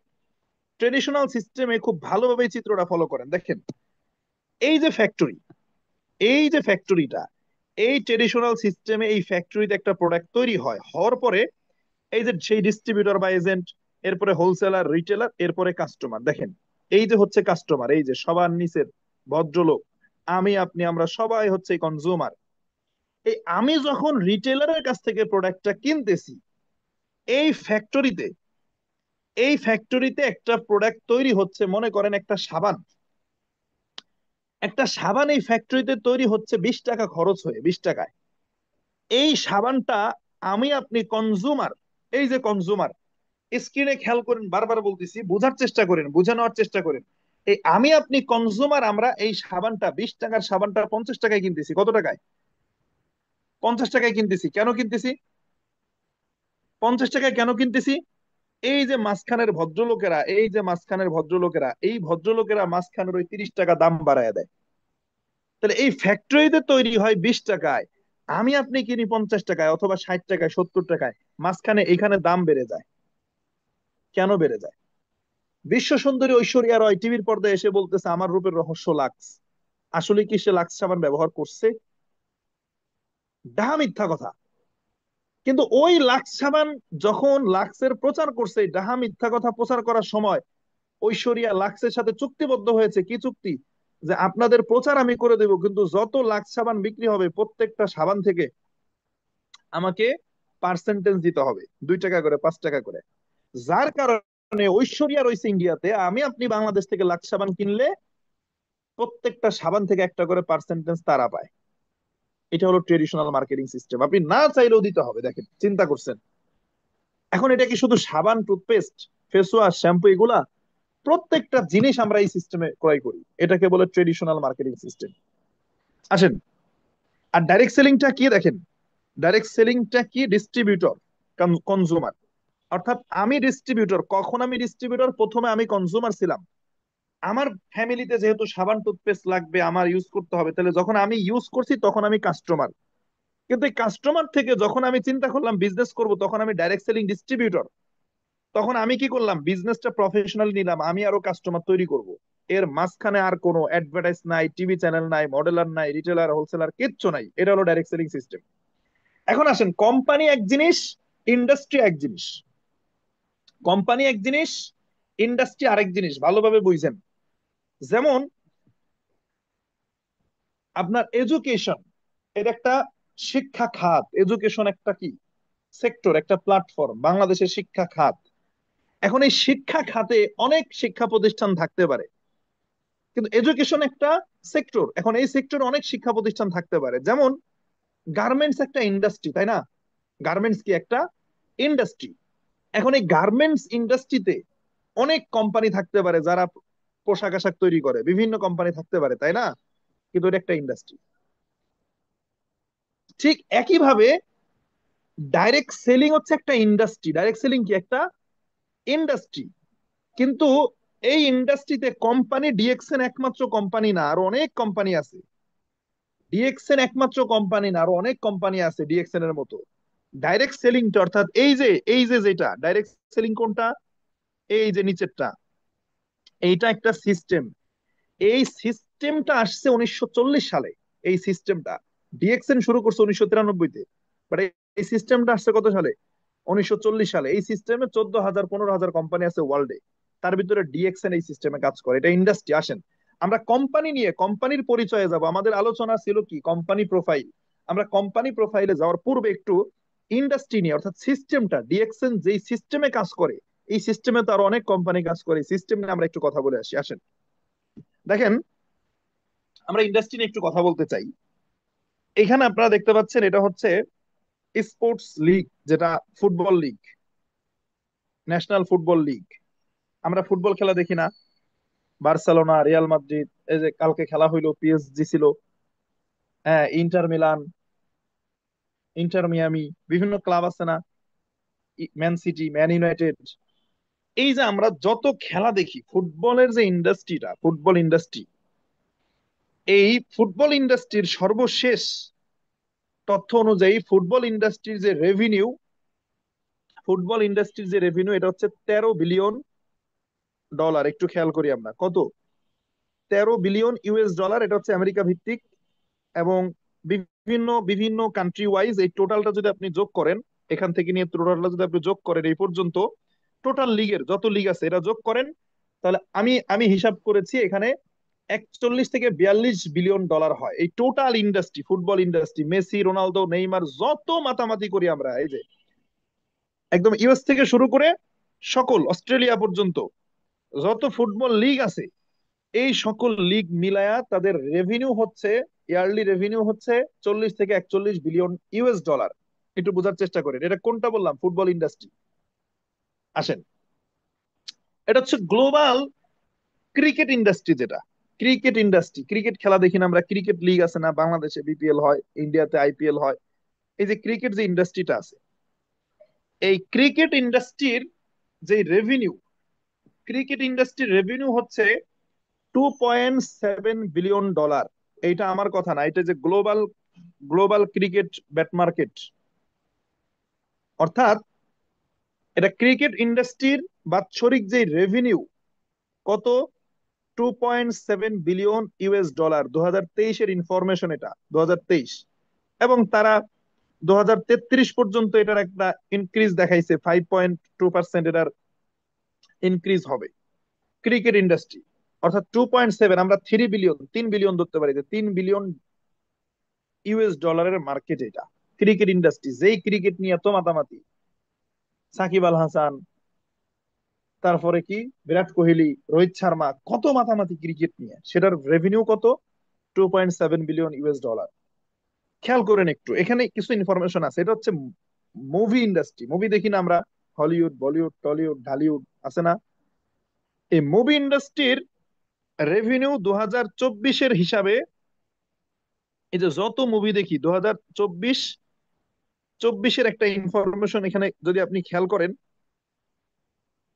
Speaker 2: ট্রেডিশনাল সিস্টেমে খুব ভালোভাবে এই চিত্রটা ফলো করেন, দেখেন এই যে ফ্যাক্টরি, এই যে ফ্যাক্টরিটা, এই ট্রেডিশনাল সিস্টেমে এই ফ্যাক্টরিতে একটা প্রোডাক্ট তৈরি হয়, হওয়ার পরে এই যে সেই ডিস্ট্রিবিউটর বা এজেন্ট, এরপরে হোলসেলার, রিটেলার, এরপরে কাস্টমার। দেখেন এই যে হচ্ছে কাস্টমার, এই যে সবার নিচের ভদ্রলোক, আমি, আপনি, আমরা সবাই হচ্ছে কনজিউমার। এই আমি যখন রিটেলারের কাছ থেকে প্রোডাক্টটা কিনতেছি, এই ফ্যাক্টরিতে, এই ফ্যাক্টরিতে একটা প্রোডাক্ট তৈরি হচ্ছে, মনে করেন একটা সাবান, একটা সাবান এই ফ্যাক্টরিতে তৈরি হচ্ছে 20 টাকা খরচ হয়ে, 20 টাকায়। এই সাবানটা আমি, আপনি কনজিউমার, এই যে কনজিউমার, স্ক্রিনে খেয়াল করেন, বারবার বলতেছি, বোঝার চেষ্টা করেন, বুঝে নেওয়ার চেষ্টা করেন। এই আমি, আপনি কনজিউমার, আমরা এই সাবানটা, 20 টাকার সাবানটা 50 টাকায় কিনতেছি। কত টাকায়? 50 টাকায় কিনতেছি। কেন কিনতেছি 50 টাকায়? কেন কিনতেছি? এই যে মাঝখানের ভদ্রলোকেরা, এই যে মাঝখানের ভদ্রলোকেরা, এই ভদ্রলোকেরা মাঝখানের ওই 30 টাকা দাম বাড়ায় দেয়। তাহলে এই ফ্যাক্টরিতে তৈরি হয় 20 টাকায়, আমি আপনি কিনি 50 টাকায়, অথবা 60 টাকায়, 70 টাকায়, মাঝখানে এইখানে দাম বেড়ে যায়। কেন বেড়ে যায়? বিশ্ব সুন্দরী ঐশ্বরিয়া রয় টিভির পর্দায় এসে বলতেছে আমার রূপের রহস্য লাক্স। আসলে কি সে লাক্স সাবান ব্যবহার করছে? ডাহা মিথ্যা কথা। কিন্তু ওই লাক্স সাবান যখন লাক্সের প্রচার করছে, ডাহা মিথ্যা কথা প্রচার করার সময় ঐশ্বরিয়া লাক্সের সাথে চুক্তিবদ্ধ হয়েছে। কি চুক্তি? যে আপনাদের প্রচার আমি করে দেব, কিন্তু যত লাক্স সাবান বিক্রি হবে প্রত্যেকটা সাবান থেকে আমাকে পার্সেন্টেজ দিতে হবে, 2 টাকা করে, 5 টাকা করে। যার কারণে ঐশ্বরিয়া রয়েছে ইন্ডিয়াতে, আমি আপনি বাংলাদেশ থেকে লাক্স সাবান কিনলে প্রত্যেকটা সাবান থেকে একটা করে পার্সেন্টেজ তারা পায়। এটা হলো ট্রেডিশনাল মার্কেটিং সিস্টেম, আপনি না চাইলেও দিতে হবে। দেখেন, চিন্তা করছেন, এখন এটা কি শুধু সাবান, টুথপেস্ট, ফেস ওয়াশ, শ্যাম্পু, এগুলা প্রত্যেকটা জিনিস আমরা এই সিস্টেমে ক্রয় করি, এটাকে বলে ট্রেডিশনাল মার্কেটিং সিস্টেম। আসেন, আর ডাইরেক্ট সেলিংটা কি দেখেন, ডাইরেক্ট সেলিংটা কি? Distributor, consumer. অর্থাৎ আমি ডিস্ট্রিবিউটর। কখন আমি ডিস্ট্রিবিউটর? প্রথমে আমি কনজিউমার ছিলাম, আমার ফ্যামিলিতে যেহেতু সাবান টুথপেস্ট লাগবে, আমার ইউজ করতে হবে, তাহলে যখন আমি ইউজ করছি তখন আমি কাস্টমার। কিন্তু এই কাস্টমার থেকে যখন আমি চিন্তা করলাম বিজনেস করব, তখন আমি ডাইরেক্ট সেলিং ডিস্ট্রিবিউটর। তখন আমি কি করলাম, বিজনেসটা প্রফেশনালি নিলাম, আমি আরো কাস্টমার তৈরি করব। এর মাঝখানে আর কোনো অ্যাডভার্টাইজ নাই, টিভি চ্যানেল নাই, মডেলার নাই, রিটেলার হোলসেলার কিচ্ছু নাই। এটা হলো ডাইরেক্ট সেলিং সিস্টেম। এখন আসেন, কোম্পানি এক জিনিস, ইন্ডাস্ট্রি এক জিনিস। কোম্পানি এক জিনিস, ইন্ডাস্ট্রি আরেক জিনিস, ভালোভাবে বুঝছেন? যেমন আপনার এডুকেশন, এটা একটা শিক্ষা খাত। এডুকেশন একটা কি সেক্টর, একটা প্ল্যাটফর্ম, বাংলাদেশের শিক্ষা খাত। এখন এই শিক্ষা খাতে অনেক শিক্ষা প্রতিষ্ঠান থাকতে পারে, কিন্তু এডুকেশন একটা সেক্টর। এখন এই সেক্টরে অনেক শিক্ষা প্রতিষ্ঠান থাকতে পারে। যেমন গার্মেন্টস একটা ইন্ডাস্ট্রি, তাই না? গার্মেন্টস কি একটা ইন্ডাস্ট্রি। এখন এই গার্মেন্টস ইন্ডাস্ট্রিতে অনেক কোম্পানি থাকতে পারে যারা পোশাক আশাক তৈরি করে, বিভিন্ন কোম্পানি থাকতে পারে, তাই না? কিন্তু এটা একটা ইন্ডাস্ট্রি। ঠিক একইভাবে ডাইরেক্ট সেলিং হচ্ছে একটা ইন্ডাস্ট্রি। ডাইরেক্ট সেলিং কি একটা ইন্ডাস্ট্রি। কিন্তু এই ইন্ডাস্ট্রিতে কোম্পানি ডিএক্সএন একমাত্র কোম্পানি না, আরো অনেক কোম্পানি আছে। ডিএক্সএন একমাত্র কোম্পানি না, আরো অনেক কোম্পানি আছে ডিএক্সএন এর মতো। ডাইরেক্ট সেলিংটা অর্থাৎ এই যে যেটা ডাইরেক্ট সেলিং কোনটা, এই যে নিচেরটা, এইটা একটা সিস্টেম। এই সিস্টেমটা আসছে 1940 সালে। এই সিস্টেমটা ডিএক্সএন শুরু করছে 1993-তে, বাট এই সিস্টেমটা আসছে কত সালে? 1940 সালে। এই সিস্টেমে 14,000 15,000 কোম্পানি আছে ওয়ার্ল্ডে। তার ভিতরে ডিএক্সএন এই সিস্টেমে কাজ করে। এটা ইন্ডাস্ট্রি। আসেন আমরা কোম্পানি নিয়ে কোম্পানির পরিচয়ে যাব। আমাদের আলোচনা ছিল কি, কোম্পানি প্রোফাইল। আমরা কোম্পানি প্রোফাইলে যাওয়ার পূর্বে একটু ইন্ডাস্ট্রি নিয়ে, অর্থাৎ সিস্টেমটা, ডিএক্সএন যেই সিস্টেমে কাজ করে, এই সিস্টেমে তো আরো অনেক কোম্পানি কাজ করে, সিস্টেম নিয়ে আমরা একটু কথা বলে আসি। আসেন দেখেন, আমরা ইন্ডাস্ট্রি নিয়ে একটু কথা বলতে চাই। এখানে আপনারা দেখতে পাচ্ছেন, এটা হচ্ছে স্পোর্টস লিগ, যেটা football league, national football league. আমরা ফুটবল খেলা দেখি না? বার্সেলোনা, রিয়াল মাদ্রিদ, এই যে কালকে খেলা হইলো, পিএসজি ছিল, হ্যাঁ, ইন্টার মিলান, ইন্টার মিয়ামি, বিভিন্ন ক্লাব আছে না? Man city, man United. এই যে আমরা যত খেলা দেখি, ফুটবলের যে ইন্ডাস্ট্রিটা, ফুটবল ইন্ডাস্ট্রি, এই ফুটবল ইন্ডাস্ট্রির সর্বশেষ তথ্য অনুযায়ী ফুটবল ইন্ডাস্ট্রির যে রেভিনিউ, এটা হচ্ছে 13 বিলিয়ন ডলার। একটু খেয়াল করি আমরা, কত? 13 বিলিয়ন ইউএস ডলার। এটা হচ্ছে আমেরিকা ভিত্তিক। এবং বিভিন্ন বিভিন্ন কান্ট্রি ওয়াইজ এই টোটালটা যদি আপনি যোগ করেন, এখান থেকে নিয়ে টোটালটা যদি আপনি যোগ করেন এই পর্যন্ত, টোটাল লিগের যত লিগ আছে এটা যোগ করেন, তাহলে আমি আমি হিসাব করেছি এখানে 41 থেকে 42 বিলিয়ন ডলার হয়। এই total industry, football industry, Messi, Ronaldo, Neymar, যত মাতামাতি করি আমরা, এই যে একদম ইউএস থেকে শুরু করে সকল অস্ট্রেলিয়া পর্যন্ত যত ফুটবল লিগ আছে, এই সকল লিগ মিলায়া তাদের রেভিনিউ হচ্ছে, ইয়ারলি রেভিনিউ হচ্ছে 40 থেকে 41 বিলিয়ন ইউএস ডলার। একটু বোঝার চেষ্টা করেন, এটা কোনটা বললাম? Football industry. আসেন, এটা হচ্ছে গ্লোবাল ক্রিকেট ইন্ডাস্ট্রি। যেটা ক্রিকেট ইন্ডাস্ট্রি, ক্রিকেট খেলা দেখি না আমরা? ক্রিকেট লিগ আছে না? বাংলাদেশে বিপিএল হয়, ইন্ডিয়াতে আইপিএল হয়। এই যে ক্রিকেট যে ইন্ডাস্ট্রিটা আছে, এই ক্রিকেট ইন্ডাস্ট্রির যে রেভিনিউ, ক্রিকেট ইন্ডাস্ট্রির রেভিনিউ হচ্ছে 2.7 বিলিয়ন ডলার। এইটা আমার কথা না, এটা যে global global cricket bat market, অর্থাৎ এটা ক্রিকেট ইন্ডাস্ট্রির বাৎসরিক যে রেভিনিউ, কত? 2.7 বিলিয়ন ইউএস ডলার। 2023-এর ইনফরমেশন এটা, 2023। এবং তারা 2033 পর্যন্ত এটার একটা ইনক্রিজ দেখাইছে, 5.2% এটার ইনক্রিজ হবে ক্রিকেট ইন্ডাস্ট্রি। অর্থাৎ 2.7, আমরা 3 বিলিয়ন, 3 বিলিয়ন ধরতে পারি, যে 3 বিলিয়ন ইউএস ডলারের মার্কেট এটা ক্রিকেট ইন্ডাস্ট্রি। যেই ক্রিকেট নিয়ে এত মাতামাতি, সাকিব আল হাসান, তারপরে কি বিরাট কোহলি, রোহিত শর্মা, কত মাতামাতি ক্রিকেট নিয়ে, সেটার রেভিনিউ কত? 2.7 বিলিয়ন ইউএস ডলার। খেয়াল করেন একটু, এখানে কিছু ইনফরমেশন আছে। এটা হচ্ছে মুভি ইন্ডাস্ট্রি। মুভি দেখি না আমরা? হলিউড, বলিউড, টলিউড, ঢালিউড আছে না? এই মুভি ইন্ডাস্ট্রির রেভিনিউ 2024-এর হিসাবে, এই যে যত মুভি দেখি 2024 একটা ইনফরমেশন এখানে যদি আপনি খেয়াল করেন,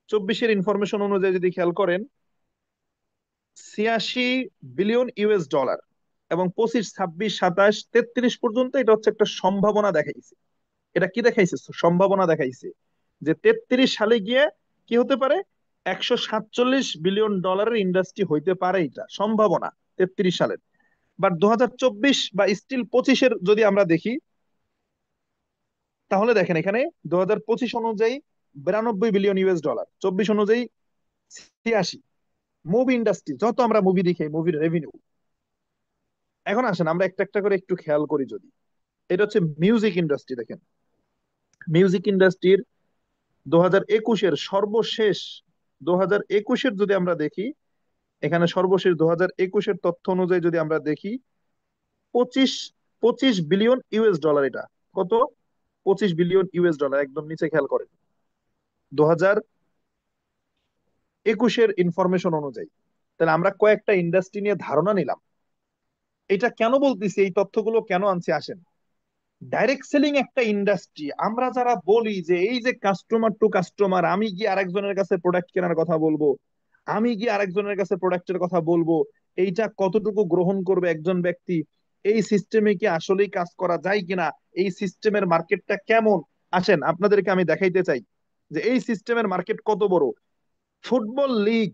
Speaker 2: 24-এর ইনফরমেশন অনুযায়ী যদি খেয়াল করেন, $86 বিলিয়ন, এবং 25, 26, 27, 33 পর্যন্ত এটা হচ্ছে একটা সম্ভাবনা দেখাইছে। এটা কি দেখাইছে? সম্ভাবনা দেখাইছে যে 33 সালে গিয়ে কি হতে পারে, $147 বিলিয়ন ইন্ডাস্ট্রি হইতে পারে, এটা সম্ভাবনা 33 সালের। বাট 2024 বা স্টিল 25-এর যদি আমরা দেখি, তাহলে দেখেন এখানে 2025 অনুযায়ী $92 বিলিয়ন, 24 অনুযায়ী 86। মুভি ইন্ডাস্ট্রি, যত আমরা মুভি দেখি, মুভির রেভিনিউ। এখন আসেন আমরা একটা একটা করে একটু খেয়াল করি। যদি এটা হচ্ছে মিউজিক ইন্ডাস্ট্রি, দেখেন মিউজিক ইন্ডাস্ট্রির 2021-এর সর্বশেষ, 2021-এর যদি আমরা দেখি, এখানে সর্বশেষ 2021-এর তথ্য অনুযায়ী যদি আমরা দেখি, পঁচিশ 25 বিলিয়ন এটা কত, $25 বিলিয়ন, একদম নিচে খেয়াল করেন 2021-এর ইনফরমেশন অনুযায়ী। তাহলে আমরা কয়েকটা ইন্ডাস্ট্রি নিয়ে ধারণা নিলাম। এটা কেন বলতেছি, এই তথ্যগুলো কেন আনছি আসেন। ডাইরেক্ট সেলিং একটা ইন্ডাস্ট্রি, আমরা যারা বলি যে এই যে কাস্টমার টু কাস্টমার, আমি গিয়ে আরেকজনের কাছে প্রোডাক্ট কেনার কথা বলবো, আমি গিয়ে আরেকজনের কাছে প্রোডাক্টের কথা বলবো, এইটা কতটুকু গ্রহণ করবে একজন ব্যক্তি, এই সিস্টেমে কি আসলেই কাজ করা যায় কিনা, এই সিস্টেমের মার্কেটটা কেমন। আসেন আপনাদেরকে আমি দেখাইতে চাই যে এই সিস্টেমের মার্কেট কত বড়। ফুটবল লিগ,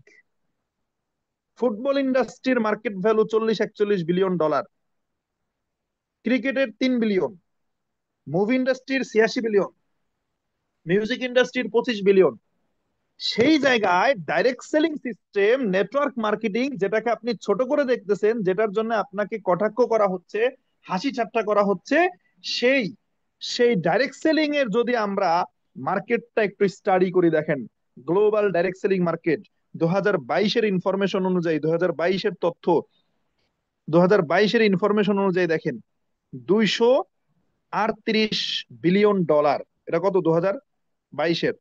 Speaker 2: ফুটবল ইন্ডাস্ট্রির মার্কেট ভ্যালু 40, 41 বিলিয়ন ডলার, ক্রিকেটের 3 বিলিয়ন, মুভি ইন্ডাস্ট্রির 86 বিলিয়ন, মিউজিক ইন্ডাস্ট্রির 25 বিলিয়ন। সেই জায়গায় direct selling system, network marketing, যেটাকে আপনি ছোট করে দেখতেছেন, যেটার জন্য আপনাকে কটাক্ষ করা হচ্ছে, হাসি ঠাট্টা করা হচ্ছে, সেই সেই ডাইরেক্ট সেলিং এর যদি আমরা মার্কেটটা একটু স্টাডি করি, দেখেন গ্লোবাল ডাইরেক্ট সেলিং মার্কেট 2022-এর ইনফরমেশন অনুযায়ী, 2022-এর তথ্য, 2022-এর ইনফরমেশন অনুযায়ী দেখেন $238 বিলিয়ন। এটা কত 2022-এর।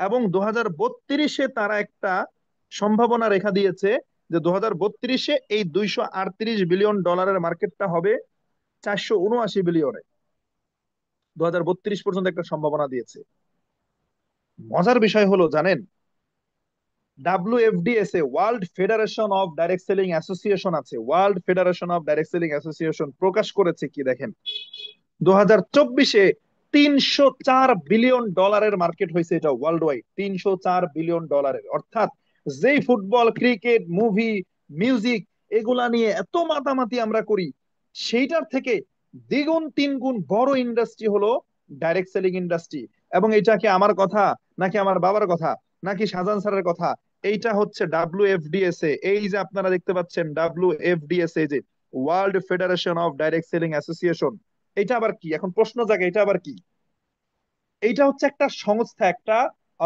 Speaker 2: এবং 2032-এ তারা একটা সম্ভাবনা রেখা দিয়েছে যে 2032-এ এই $238 বিলিয়ন মার্কেটটা হবে 479 বিলিয়নে। 2032 পর্যন্ত একটা সম্ভাবনা দিয়েছে। মজার বিষয় হলো জানেন, WFDSA, world federation of direct selling association আছে, world federation of direct selling association প্রকাশ করেছে কি দেখেন, 2024-এ $304 বিলিয়ন মার্কেট হয়েছে, এটা ওয়ার্ল্ড ওয়াইড $304 বিলিয়ন। অর্থাৎ যেই ফুটবল, ক্রিকেট, মুভি, মিউজিক এগুলা নিয়ে এত মাতামাতি আমরা করি, সেইটার থেকে দ্বিগুণ তিনগুণ বড় ইন্ডাস্ট্রি হলো ডাইরেক্ট সেলিং ইন্ডাস্ট্রি। এবং এটা কি আমার কথা, নাকি আমার বাবার কথা, নাকি শাহজাহান স্যারের কথা? এইটা হচ্ছে WFDSA, এই যে আপনারা দেখতে পাচ্ছেন WFDSA, যে world federation of direct selling association. এটা আবার কি? এখন প্রশ্ন জাগে, এটা আবার কি? এইটা হচ্ছে একটা সংস্থা, একটা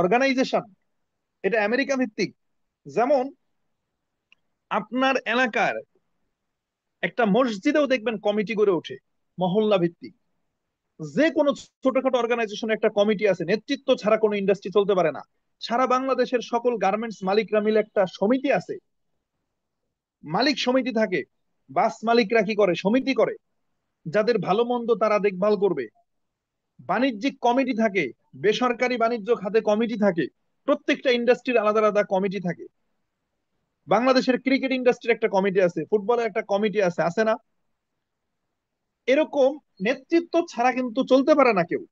Speaker 2: অর্গানাইজেশন, এটা আমেরিকা ভিত্তিক। যেমন আপনার এলাকার একটা মসজিদেও দেখবেন কমিটি গড়ে ওঠে, মহল্লা ভিত্তিক। যে কোনো ছোটখাটো অর্গানাইজেশনের একটা কমিটি আছে, নেতৃত্ব ছাড়া কোনো ইন্ডাস্ট্রি চলতে পারে না। সারা বাংলাদেশের সকল গার্মেন্টস মালিকরা মিলে একটা সমিতি আছে, মালিক সমিতি থাকে। বাস মালিকরা কি করে? সমিতি করে, যাদের ভালো মন্দ তারা দেখভাল করবে। বাণিজ্যিক কমিটি থাকে, বেসরকারি বাণিজ্য খাতে কমিটি থাকে, প্রত্যেকটা ইন্ডাস্ট্রির আলাদা আলাদা কমিটি থাকে। বাংলাদেশের ক্রিকেট ইন্ডাস্ট্রির একটা কমিটি আছে, ফুটবলের একটা কমিটি আছে, আছে না? এরকম নেতৃত্ব ছাড়া কিন্তু চলতে পারে না কেউ।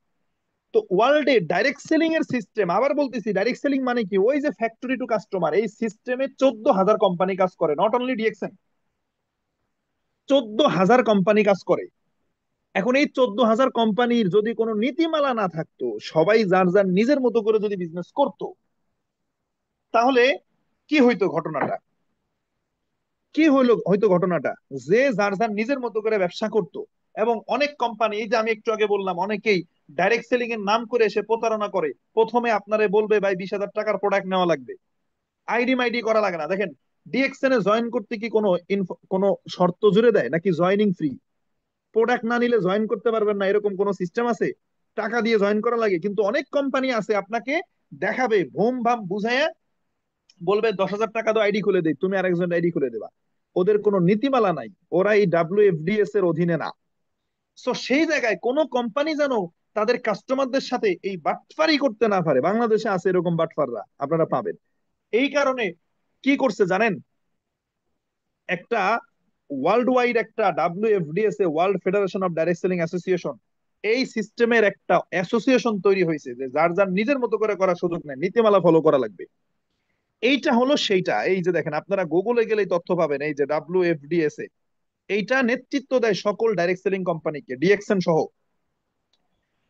Speaker 2: তো ওয়ার্ল্ডে ডাইরেক্ট সেলিং এর সিস্টেম, আবার বলতেছি ডাইরেক্ট সেলিং মানে কি, ওই যে ফ্যাক্টরি টু কাস্টমার, এই সিস্টেমে 14,000 কোম্পানি কাজ করে, নট অনলি ডিএক্সএন, 14,000 কোম্পানি কাজ করে। এখন এই 14,000 কোম্পানির যদি কোনো নীতিমালা না থাকতো, সবাই যার যার নিজের মতো করে যদি বিজনেস করতো, তাহলে কি হইতো ঘটনাটা? কি হইলো হয়তো ঘটনাটা, যে যার যার নিজের মতো করে ব্যবসা করত। এবং অনেক কোম্পানি, এই যে আমি একটু আগে বললাম, অনেকেই ডাইরেক্ট সেলিং এর নাম করে এসে প্রতারণা করে। প্রথমে আপনারে বলবে ভাই 20,000 টাকার প্রোডাক্ট নেওয়া লাগবে, আইডি মাইডি করা লাগে না। দেখেন ডিএক্সএন এ জয়েন করতে কি কোনো শর্ত জুড়ে দেয় নাকি? জয়নিং ফ্রি, প্রোডাক্ট না নিলে জয়েন করতে পারবেন না, এরকম কোনো সিস্টেম আছে? টাকা দিয়ে জয়েন করা লাগে। কিন্তু অনেক কোম্পানি আছে আপনাকে দেখাবে, ভুম ভাম বুঝাইয়া বলবে 10,000 টাকা দাও, আইডি খুলে দেই, তুমি আরেকজন আইডি খুলে দেবা। ওদের কোনো নীতিমালা নাই, ওরা এই WFDS এর অধীনে না। সো সেই জায়গায় কোন কোম্পানি যেন তাদের কাস্টমারদের সাথে এই বাটফারি করতে না পারে। বাংলাদেশে আছে এরকম বাটফাররা, আপনারা পাবেন। এই কারণে কি করছে জানেন, একটা ওয়ার্ল্ড ওয়াইড একটা WFDSA, world federation of direct selling association, এই সিস্টেমের একটা অ্যাসোসিয়েশন তৈরি হয়েছে যে যার যার নিজের মতো করে করার সুযোগ নেই, নীতিমালা ফলো করা লাগবে। এইটা হলো সেইটা, এই যে দেখেন আপনারা গুগলে গেলেই তথ্য পাবেন, এই যে WFDSA, এইটা নেতৃত্ব দেয় সকল ডাইরেক্ট সেলিং কোম্পানিকে, ডিএক্সএন সহ।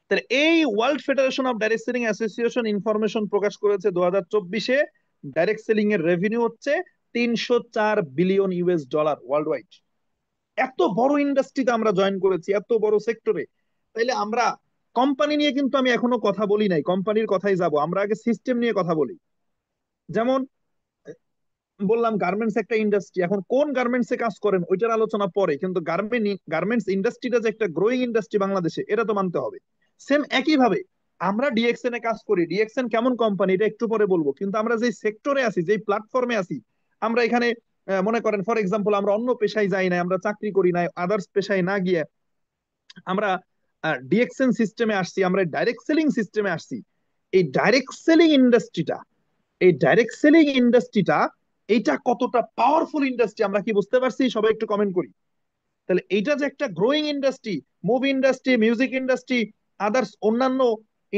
Speaker 2: তাহলে এই world federation of direct selling association information প্রকাশ করেছে 2024-এ ডাইরেক্ট সেলিং এর রেভিনিউ হচ্ছে 304 billion US dollar worldwide. এত বড় ইন্ডাস্ট্রিতে আমরা জয়েন করেছি, এত বড় সেক্টরে। তাইলে আমরা কোম্পানি নিয়ে কিন্তু আমি এখনো কথা বলি নাই, কোম্পানির কথাই যাব, আমরা আগে সিস্টেম নিয়ে কথা বলি। যেমন বললাম গার্মেন্টস একটা ইন্ডাস্ট্রি, এখন কোন গার্মেন্টস এ কাজ করেন ওইটার আলোচনা পরে, কিন্তু গার্মেন্টস ইন্ডাস্ট্রিটা যে একটা গ্রোয়িং ইন্ডাস্ট্রি বাংলাদেশে, এটা তো মানতে হবে। সেম একই ভাবে আমরা ডিএক্সএন এ কাজ করি, ডিএক্সএন কেমন কোম্পানি এটা একটু পরে বলবো, কিন্তু আমরা যে সেক্টরে আছি, যে প্ল্যাটফর্মে আছি, আমরা এখানে মনে করেন ফর এক্সাম্পল আমরা অন্য পেশায় যাই নাই, আমরা চাকরি করি নাই, আদার্স পেশায় না গিয়ে আমরা ডিএক্সএন সিস্টেমে আসছি, আমরা ডাইরেক্ট সেলিং সিস্টেমে আসছি। এই ডাইরেক্ট সেলিং ইন্ডাস্ট্রিটা, এই ডাইরেক্ট সেলিং ইন্ডাস্ট্রিটা এইটা কতটা পাওয়ারফুল ইন্ডাস্ট্রি আমরা কি বুঝতে পারছি? সবাই একটু কমেন্ট করি। তাহলে এইটা যে একটা growing industry, movie industry, music industry, others অন্যান্য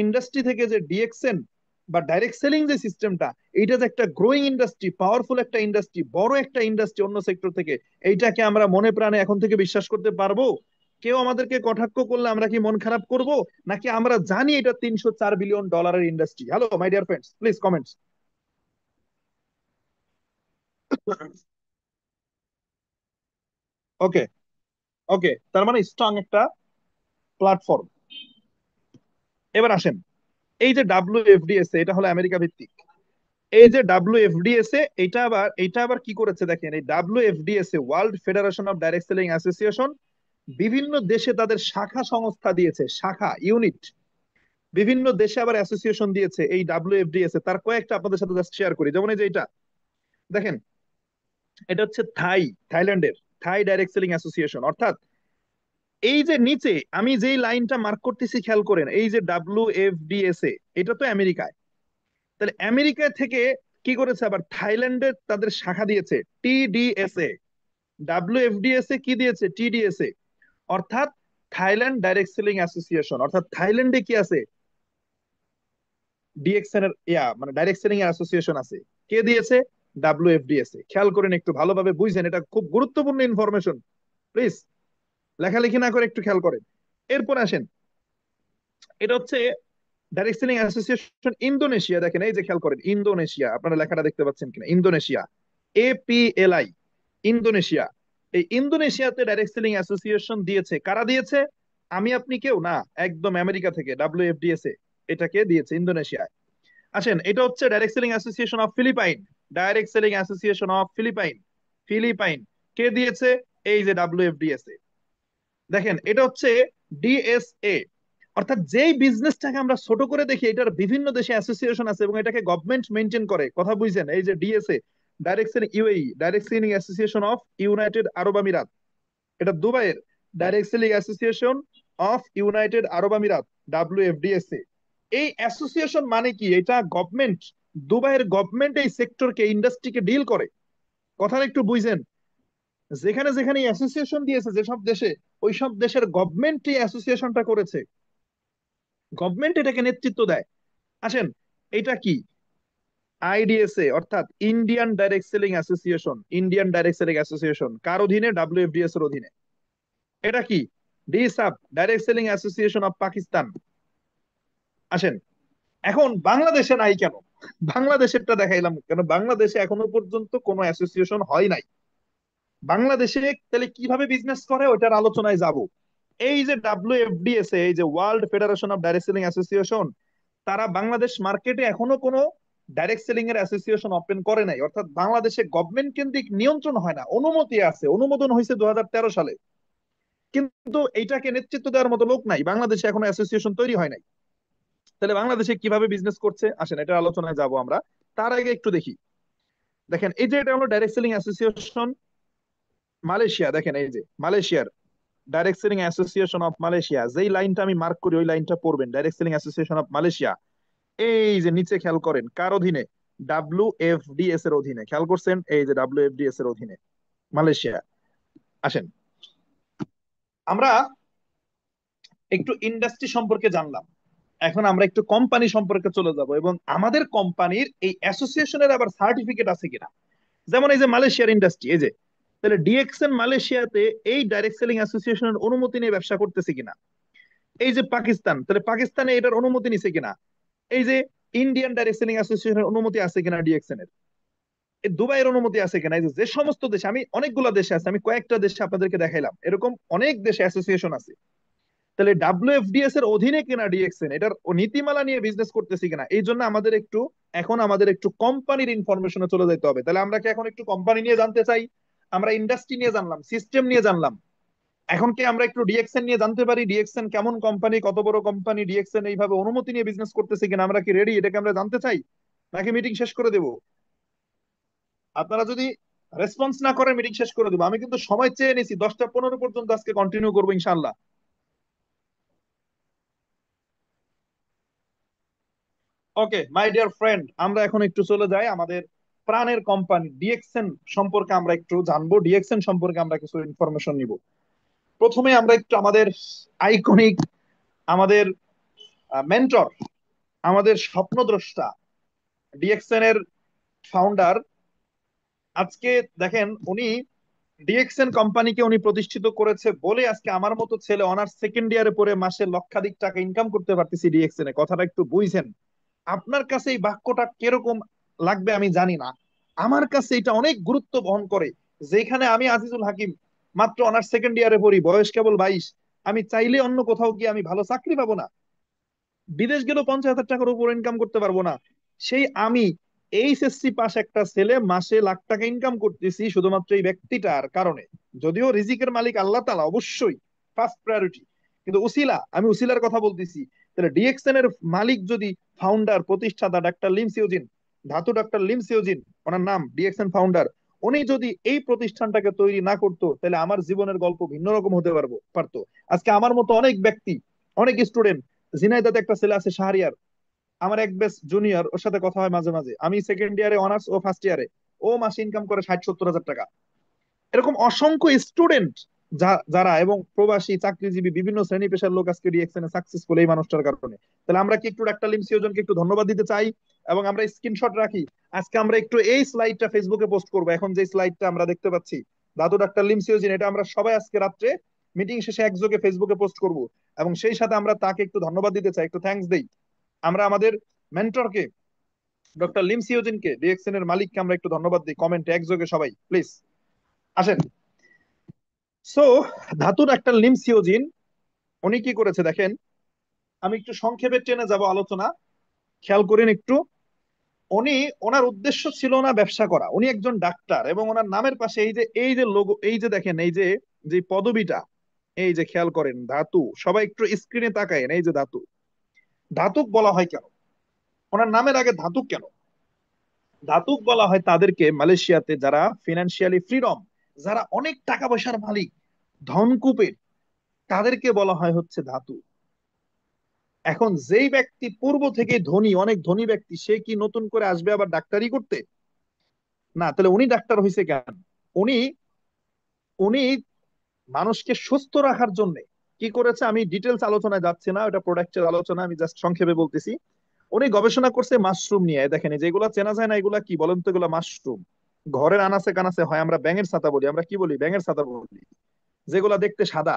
Speaker 2: ইন্ডাস্ট্রি থেকে যে ডিএক্সএন বা ডাইরেক্ট সেলিং যে সিস্টেমটা, এইটা যে একটা গ্রোয়িং ইন্ডাস্ট্রি, পাওয়ারফুল একটা ইন্ডাস্ট্রি, বড় একটা ইন্ডাস্ট্রি অন্য সেক্টর থেকে, এইটাকে আমরা মনে প্রাণে এখন থেকে বিশ্বাস করতে পারবো? কেউ আমাদেরকে কটাক্ষ করলে আমরা কি মন খারাপ করব, নাকি আমরা জানি এটা 304 বিলিয়ন ডলারের industry? Hello my dear friends, please comments. Okay, okay, তার মানে স্ট্রং একটা প্ল্যাটফর্ম। এবার আসেন, এই যে WFDSA, এটা হলো আমেরিকা ভিত্তিক। এই যে WFDSA, এটা আবার কি করেছে দেখেন, এই WFDSA world federation of direct selling association বিভিন্ন দেশে তাদের শাখা সংস্থা দিয়েছে, শাখা ইউনিট। বিভিন্ন দেশে আবার অ্যাসোসিয়েশন দিয়েছে এই WFDSA, তার কয়েকটা আপনাদের সাথে জাস্ট শেয়ার করি। যেমন এই যে এটা দেখেন, এটা হচ্ছে থাইল্যান্ডের থাই ডাইরেক্ট সেলিং অ্যাসোসিয়েশন। অর্থাৎ এই যে নিচে আমি যেই লাইনটা মার্ক করতেছি খেয়াল করেন, এই যে WFDSA, এটা তো আমেরিকায়। তাহলে আমেরিকা থেকে কি করেছে, আবার থাইল্যান্ডে তাদের শাখা দিয়েছে, TDSA। WFDSA কি দিয়েছে? TDSA, অর্থাৎ থাইল্যান্ড ডাইরেক্ট সেলিং অ্যাসোসিয়েশন। অর্থাৎ থাইল্যান্ডে কি আছে? ডিএক্সএন এর মানে ডাইরেক্ট সেলিং এর অ্যাসোসিয়েশন আছে। কে দিয়েছে? WFDSA। খেয়াল করেন, একটু ভালোভাবে বুঝছেন, এটা খুব গুরুত্বপূর্ণ ইনফরমেশন। প্লিজ লেখালেখি না করে একটু খেয়াল করেন। এরপর আসেন, এটা হচ্ছে ডাইরেক্ট সেলিং অ্যাসোসিয়েশন ইন্দোনেশিয়া। দেখেন এই যে খেয়াল করেন, ইন্দোনেশিয়া, আপনারা লেখাটা দেখতে পাচ্ছেন কিনা, ইন্দোনেশিয়া, APLI, ইন্দোনেশিয়া। এই ইন্দোনেশিয়াতে ডাইরেক্ট সেলিং অ্যাসোসিয়েশন দিয়েছে, কারা দিয়েছে? আমি আপনি কেউ না, একদম আমেরিকা থেকে WFDSA এটাকে দিয়েছে ইন্দোনেশিয়ায়। আসেন, এটা হচ্ছে direct selling association of Philippine, direct selling association of Philippine, Philippine. কে দিয়েছে? এই যে WFDSA। দেখেন, এটা হচ্ছে DSA। অর্থাৎ যেই বিজনেসটাকে আমরা ছোট করে দেখি, এটার বিভিন্ন দেশে অ্যাসোসিয়েশন আছে এবং এটাকে গভর্নমেন্ট মেনটেন করে, কথা বুঝছেন? এই যে DSA, direct selling UAE, direct selling association of united Arab আমিরাত, এটা দুবাইয়ের direct selling association of united Arab আমিরাত, WFDSA। এই অ্যাসোসিয়েশন মানে কি? এটা গভর্নমেন্ট, দুবাইয়ের গভর্নমেন্ট এই সেক্টরকে, ইন্ডাস্ট্রিকে ডিল করে। কথাটা একটু বুঝছেন? যেখানে যেখানে অ্যাসোসিয়েশন দিয়েছে যেসব দেশে, ওই সব দেশের গভর্নমেন্ট এই অ্যাসোসিয়েশনটা করেছে, গভর্নমেন্ট এটাকে নেতৃত্ব দেয়। আসেন, এটা কি? IDSA, অর্থাৎ Indian direct selling association, Indian direct selling association কার অধীনে? WFDS এর অধীনে। এটা কি? DSAP, direct selling association of Pakistan. আসেন, এখন বাংলাদেশে নাই কেন? বাংলাদেশেরটা দেখাইলাম কেন? বাংলাদেশে এখনো পর্যন্ত কোনো অ্যাসোসিয়েশন হয় নাই। বাংলাদেশে তাহলে কিভাবে বিজনেস করে ওইটার আলোচনায় যাব। এই যে WFDSA, এই যে world federation of direct selling association, তারা বাংলাদেশ মার্কেটে এখনো কোনো ডাইরেক্ট সেলিং এর অ্যাসোসিয়েশন ওপেন করে নাই। অর্থাৎ বাংলাদেশে গভর্নমেন্ট কেন্দ্রিক নিয়ন্ত্রণ হয় না, অনুমতি আছে, অনুমোদন হয়েছে 2013 সালে, কিন্তু এইটাকে নেতৃত্ব দেওয়ার মতো লোক নাই বাংলাদেশে, এখনো অ্যাসোসিয়েশন তৈরি হয় নাই। তাহলে বাংলাদেশে কিভাবে বিজনেস করছে, আসেন এটা আলোচনায় যাব আমরা। তার আগে একটু দেখি, দেখেন এই যে এটা হলো ডাইরেক্ট সেলিং অ্যাসোসিয়েশন মালয়েশিয়া। দেখেন এই যে মালয়েশিয়ার direct selling association of Malaysia, যেই লাইনটা আমি মার্ক করি ওই লাইনটা পড়বেন, direct selling association of Malaysia. এই যে নিচে খেয়াল করেন, কার অধীনে? WFDS এর অধীনে। খেয়াল করছেন? এই যে WFDS এর অধীনে। মালয়েশিয়া। আসেন আমরা একটু ইন্ডাস্ট্রি সম্পর্কে জানলাম, এখন আমরা একটু কোম্পানি সম্পর্কে চলে যাব এবং আমাদের কোম্পানির এই অ্যাসোসিয়েশনের আবার সার্টিফিকেট আছে কিনা। যেমন এই যে মালয়েশিয়ার ইন্ডাস্ট্রি, এই যে তাহলে ডিএক্সএন মালয়েশিয়াতে এই ডাইরেক্ট সেলিং অ্যাসোসিয়েশনের অনুমতি নিয়ে ব্যবসা করতেছে কিনা। এই যে পাকিস্তান, তাহলে পাকিস্তানে এটার অনুমতি নিছে কিনা। এই যে ইন্ডিয়ান ডাইরেক্ট সেলিং অ্যাসোসিয়েশনের অনুমতি আছে কিনা ডিএক্সএন এর। এই দুবাইয়ের অনুমতি আছে কিনা। এই যে যে সমস্ত দেশে, আমি অনেকগুলো দেশে আছে, আমি কয়েকটা দেশে আপনাদেরকে দেখাইলাম, এরকম অনেক দেশে অ্যাসোসিয়েশন আছে। তাহলে ডাব্লিউএফডিএস এর অধীনে কিনা ডিএক্সএন, এটার নীতিমালা নিয়ে বিজনেস করতেছি কিনা। এই জন্য আমাদের একটু কোম্পানির ইনফরমেশনে চলে যেতে হবে। তাহলে আমরা কি এখন একটু কোম্পানি নিয়ে জানতে চাই? আমরা ইন্ডাস্ট্রি নিয়ে জানলাম, সিস্টেম নিয়ে জানলাম, এখন কি আমরা একটু ডিএক্সএন নিয়ে জানতে পারি? ডিএক্সএন কেমন কোম্পানি, কত বড় কোম্পানি, ডিএক্সএন এইভাবে অনুমতি নিয়ে বিজনেস করতেছে কিনা, আমরা কি রেডি? এটাকে আমরা জানতে চাই, নাকি মিটিং শেষ করে দেব? আপনারা যদি রেসপন্স না করেন মিটিং শেষ করে দেবো। আমি কিন্তু সময় চেয়ে নিছি, 10টা 15 পর্যন্ত আজকে কন্টিনিউ করবো ইনশাল্লাহ। ওকে মাই ডিয়ার ফ্রেন্ড, আমরা এখন একটু চলে যাই আমাদের প্রাণের কোম্পানি ডিএক্সএন সম্পর্কে আমরা একটু জানবো, ডিএক্সএন সম্পর্কে আমরা কিছু ইনফরমেশন নিব। প্রথমে আমরা একটু আমাদের আইকনিক, আমাদের মেন্টর, আমাদের স্বপ্নদ্রষ্টা, ডিএক্সএন এর ফাউন্ডার। আজকে দেখেন উনি ডিএক্সএন কোম্পানিকে উনি প্রতিষ্ঠিত করেছে বলে আজকে আমার মতো ছেলে অনার্স সেকেন্ড ইয়ারে পড়ে মাসে লক্ষাধিক টাকা ইনকাম করতে পারতেছি ডিএক্সএন এ। কথাটা একটু বুঝছেন? আপনার কাছে এই বাক্যটা কিরকম লাগবে আমি জানি না, আমার কাছে এটা অনেক গুরুত্ব বহন করে। যেখানে আমি আজিজুল হাকিম মাত্র অনার্স সেকেন্ড ইয়ারে পড়ি, বয়স কেবল 22, আমি চাইলে অন্য কোথাও গিয়ে আমি ভালো চাকরি পাবো না, বিদেশ গেলেও 50,000 টাকার উপর ইনকাম করতে পারবো না। সেই আমি এইচএসসি পাস একটা ছেলে মাসে লাখ টাকা ইনকাম করতেছি শুধুমাত্র এই ব্যক্তিটার কারণে। যদিও রিজিকের মালিক আল্লাহ তাআলা অবশ্যই ফার্স্ট প্রায়োরিটি, কিন্তু উসিলা, আমি উসিলার কথা বলতেছি। তাহলে ডিএক্সএন এর মালিক যদি, ফাউন্ডার প্রতিষ্ঠাতা ডাক্তার লিম সিওজিন, ধাতু ডাক্তার লিম সিওজিন ওনার নাম, ডিএক্সএন ফাউন্ডার, উনি যদি এই প্রতিষ্ঠানটাকে তৈরি না করতো তাহলে আমার জীবনের গল্প ভিন্ন রকম হতে পারতো। আজকে আমার মতো অনেক ব্যক্তি, অনেক স্টুডেন্ট, ঝিনাইদহতে একটা ছেলে আছে শাহরিয়ার, আমার এক বেস্ট জুনিয়র, ওর সাথে কথা হয় মাঝে মাঝে, আমি সেকেন্ড ইয়ারে অনার্স, ও ফার্স্ট ইয়ারে, ও মাসে ইনকাম করে 60-70 হাজার টাকা। এরকম অসংখ্য স্টুডেন্ট যারা এবং প্রবাসী চাকরিজীবী বিভিন্ন শ্রেণী পেশার লোক আজকে ডিএক্সএন এ সাকসেসফুল এই মানুষটার কারণে। তাহলে আমরা কি একটু ডাক্তার লিম সিওজনকে একটু ধন্যবাদ দিতে চাই এবং আমরা স্ক্রিনশট রাখি। আজকে আমরা একটু এই স্লাইডটা ফেসবুকে পোস্ট করবো, এখন যে স্লাইডটা আমরা দেখতে পাচ্ছি দাদু ডাক্তার লিম সিওজিন, এটা আমরা সবাই আজকে রাত্রে মিটিং শেষে একযোগে ফেসবুকে পোস্ট করব। এবং সেই সাথে আমরা তাকে একটু ধন্যবাদ দিতে চাই, একটু থ্যাঙ্কস দেই। আমরা আমাদের মেন্টরকে ডক্টর লিম সিওজিনকে, ডিএক্সএন এর মালিককে আমরা একটু ধন্যবাদ দিই কমেন্টে একযোগে সবাই প্লিজ। আসেন। সো ধাতুর একটা লিম সিওজিন উনি কি করেছে দেখেন, আমি একটু সংক্ষেপে টেনে যাব আলোচনা, খেয়াল করেন একটু। উনি, ওনার উদ্দেশ্য ছিল না ব্যবসা করা, উনি একজন ডাক্তার এবং ওনার নামের পাশে এই যে লোগো, এই যে দেখেন, এই যে যে পদবিটা, এই যে খেয়াল করেন ধাতু, সবাই একটু স্ক্রিনে তাকায়েন, এই যে ধাতু, ধাতুক বলা হয় কেন? ওনার নামের আগে ধাতুক কেন? ধাতুক বলা হয় তাদেরকে মালয়েশিয়াতে যারা ফিনান্সিয়ালি ফ্রিডম, যারা অনেক টাকা পয়সার মালিক, ধনকুবের, তাদেরকে বলা হয় হচ্ছে ধাতু। এখন যেই ব্যক্তি পূর্ব থেকে ধনী, অনেক ধনী ব্যক্তি, সে কি নতুন করে আসবে আবার ডাক্তারি করতে? না। তাহলে উনি ডাক্তার হয়েছে কেন? উনি উনি মানুষকে সুস্থ রাখার জন্য কি করেছে, আমি ডিটেলস আলোচনায় যাচ্ছি না, ওটা প্রোডাক্টের আলোচনা, আমি জাস্ট সংক্ষেপে বলতেছি। উনি গবেষণা করছে মাশরুম নিয়ে। দেখেন এই যেগুলা চেনা যায় না, এগুলা কি বলেন তো? এগুলা মাশরুম, ঘরের আনাচে কানাচে হয়, আমরা ব্যাঙের ছাতা বলি, আমরা কি বলি? ব্যাঙের ছাতা বলি, যেগুলা দেখতে সাদা।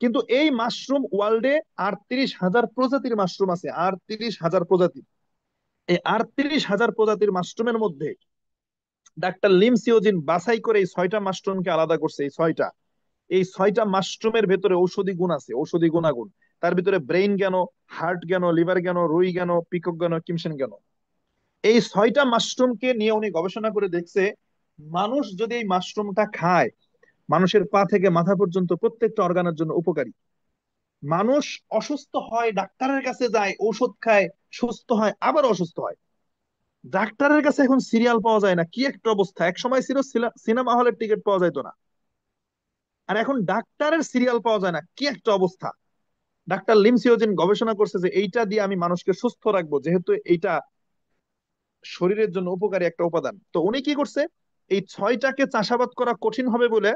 Speaker 2: কিন্তু এই মাশরুম ওয়ার্ল্ডে 38,000 প্রজাতির মাশরুম আছে, 38,000 প্রজাতি। এই 38,000 প্রজাতির মাশরুমের মধ্যে ডাক্তার লিম সিওজিন বাছাই করে এই 6টা মাশরুমকে আলাদা করছে। এই ছয়টা মাশরুমের ভেতরে ঔষধি গুণ আছে, ঔষধি গুণাগুণ। তার ভিতরে ব্রেইন জ্ঞান, হার্ট জ্ঞান, লিভার জ্ঞান, রুই জ্ঞান, পিকক জ্ঞান, কিমসেন জ্ঞান। এই 6টা মাশরুমকে নিয়ে উনি গবেষণা করে দেখছে, মানুষ যদি এই মাশরুমটা খায়, মানুষের পা থেকে মাথা পর্যন্ত প্রত্যেকটা অর্গানের জন্য উপকারী। মানুষ অসুস্থ হয়, ডাক্তারের কাছে যায়, ঔষধ খায়, সুস্থ হয়, আবার অসুস্থ হয়। ডাক্তারের কাছে এখন সিরিয়াল পাওয়া যায় না, কি একটা অবস্থা! এক সময় ছিল সিনেমা হলের টিকিট পাওয়া যাইতো না, আর এখন ডাক্তারের সিরিয়াল পাওয়া যায় না, কি একটা অবস্থা! ডাক্তার লিম সিওজিন গবেষণা করছে যে এইটা দিয়ে আমি মানুষকে সুস্থ রাখবো, যেহেতু এইটা শরীরের জন্য উপকারী একটা উপাদান। তো উনি কি করছে, এই 6টাকে চাষাবাদ করা কঠিন হবে বলে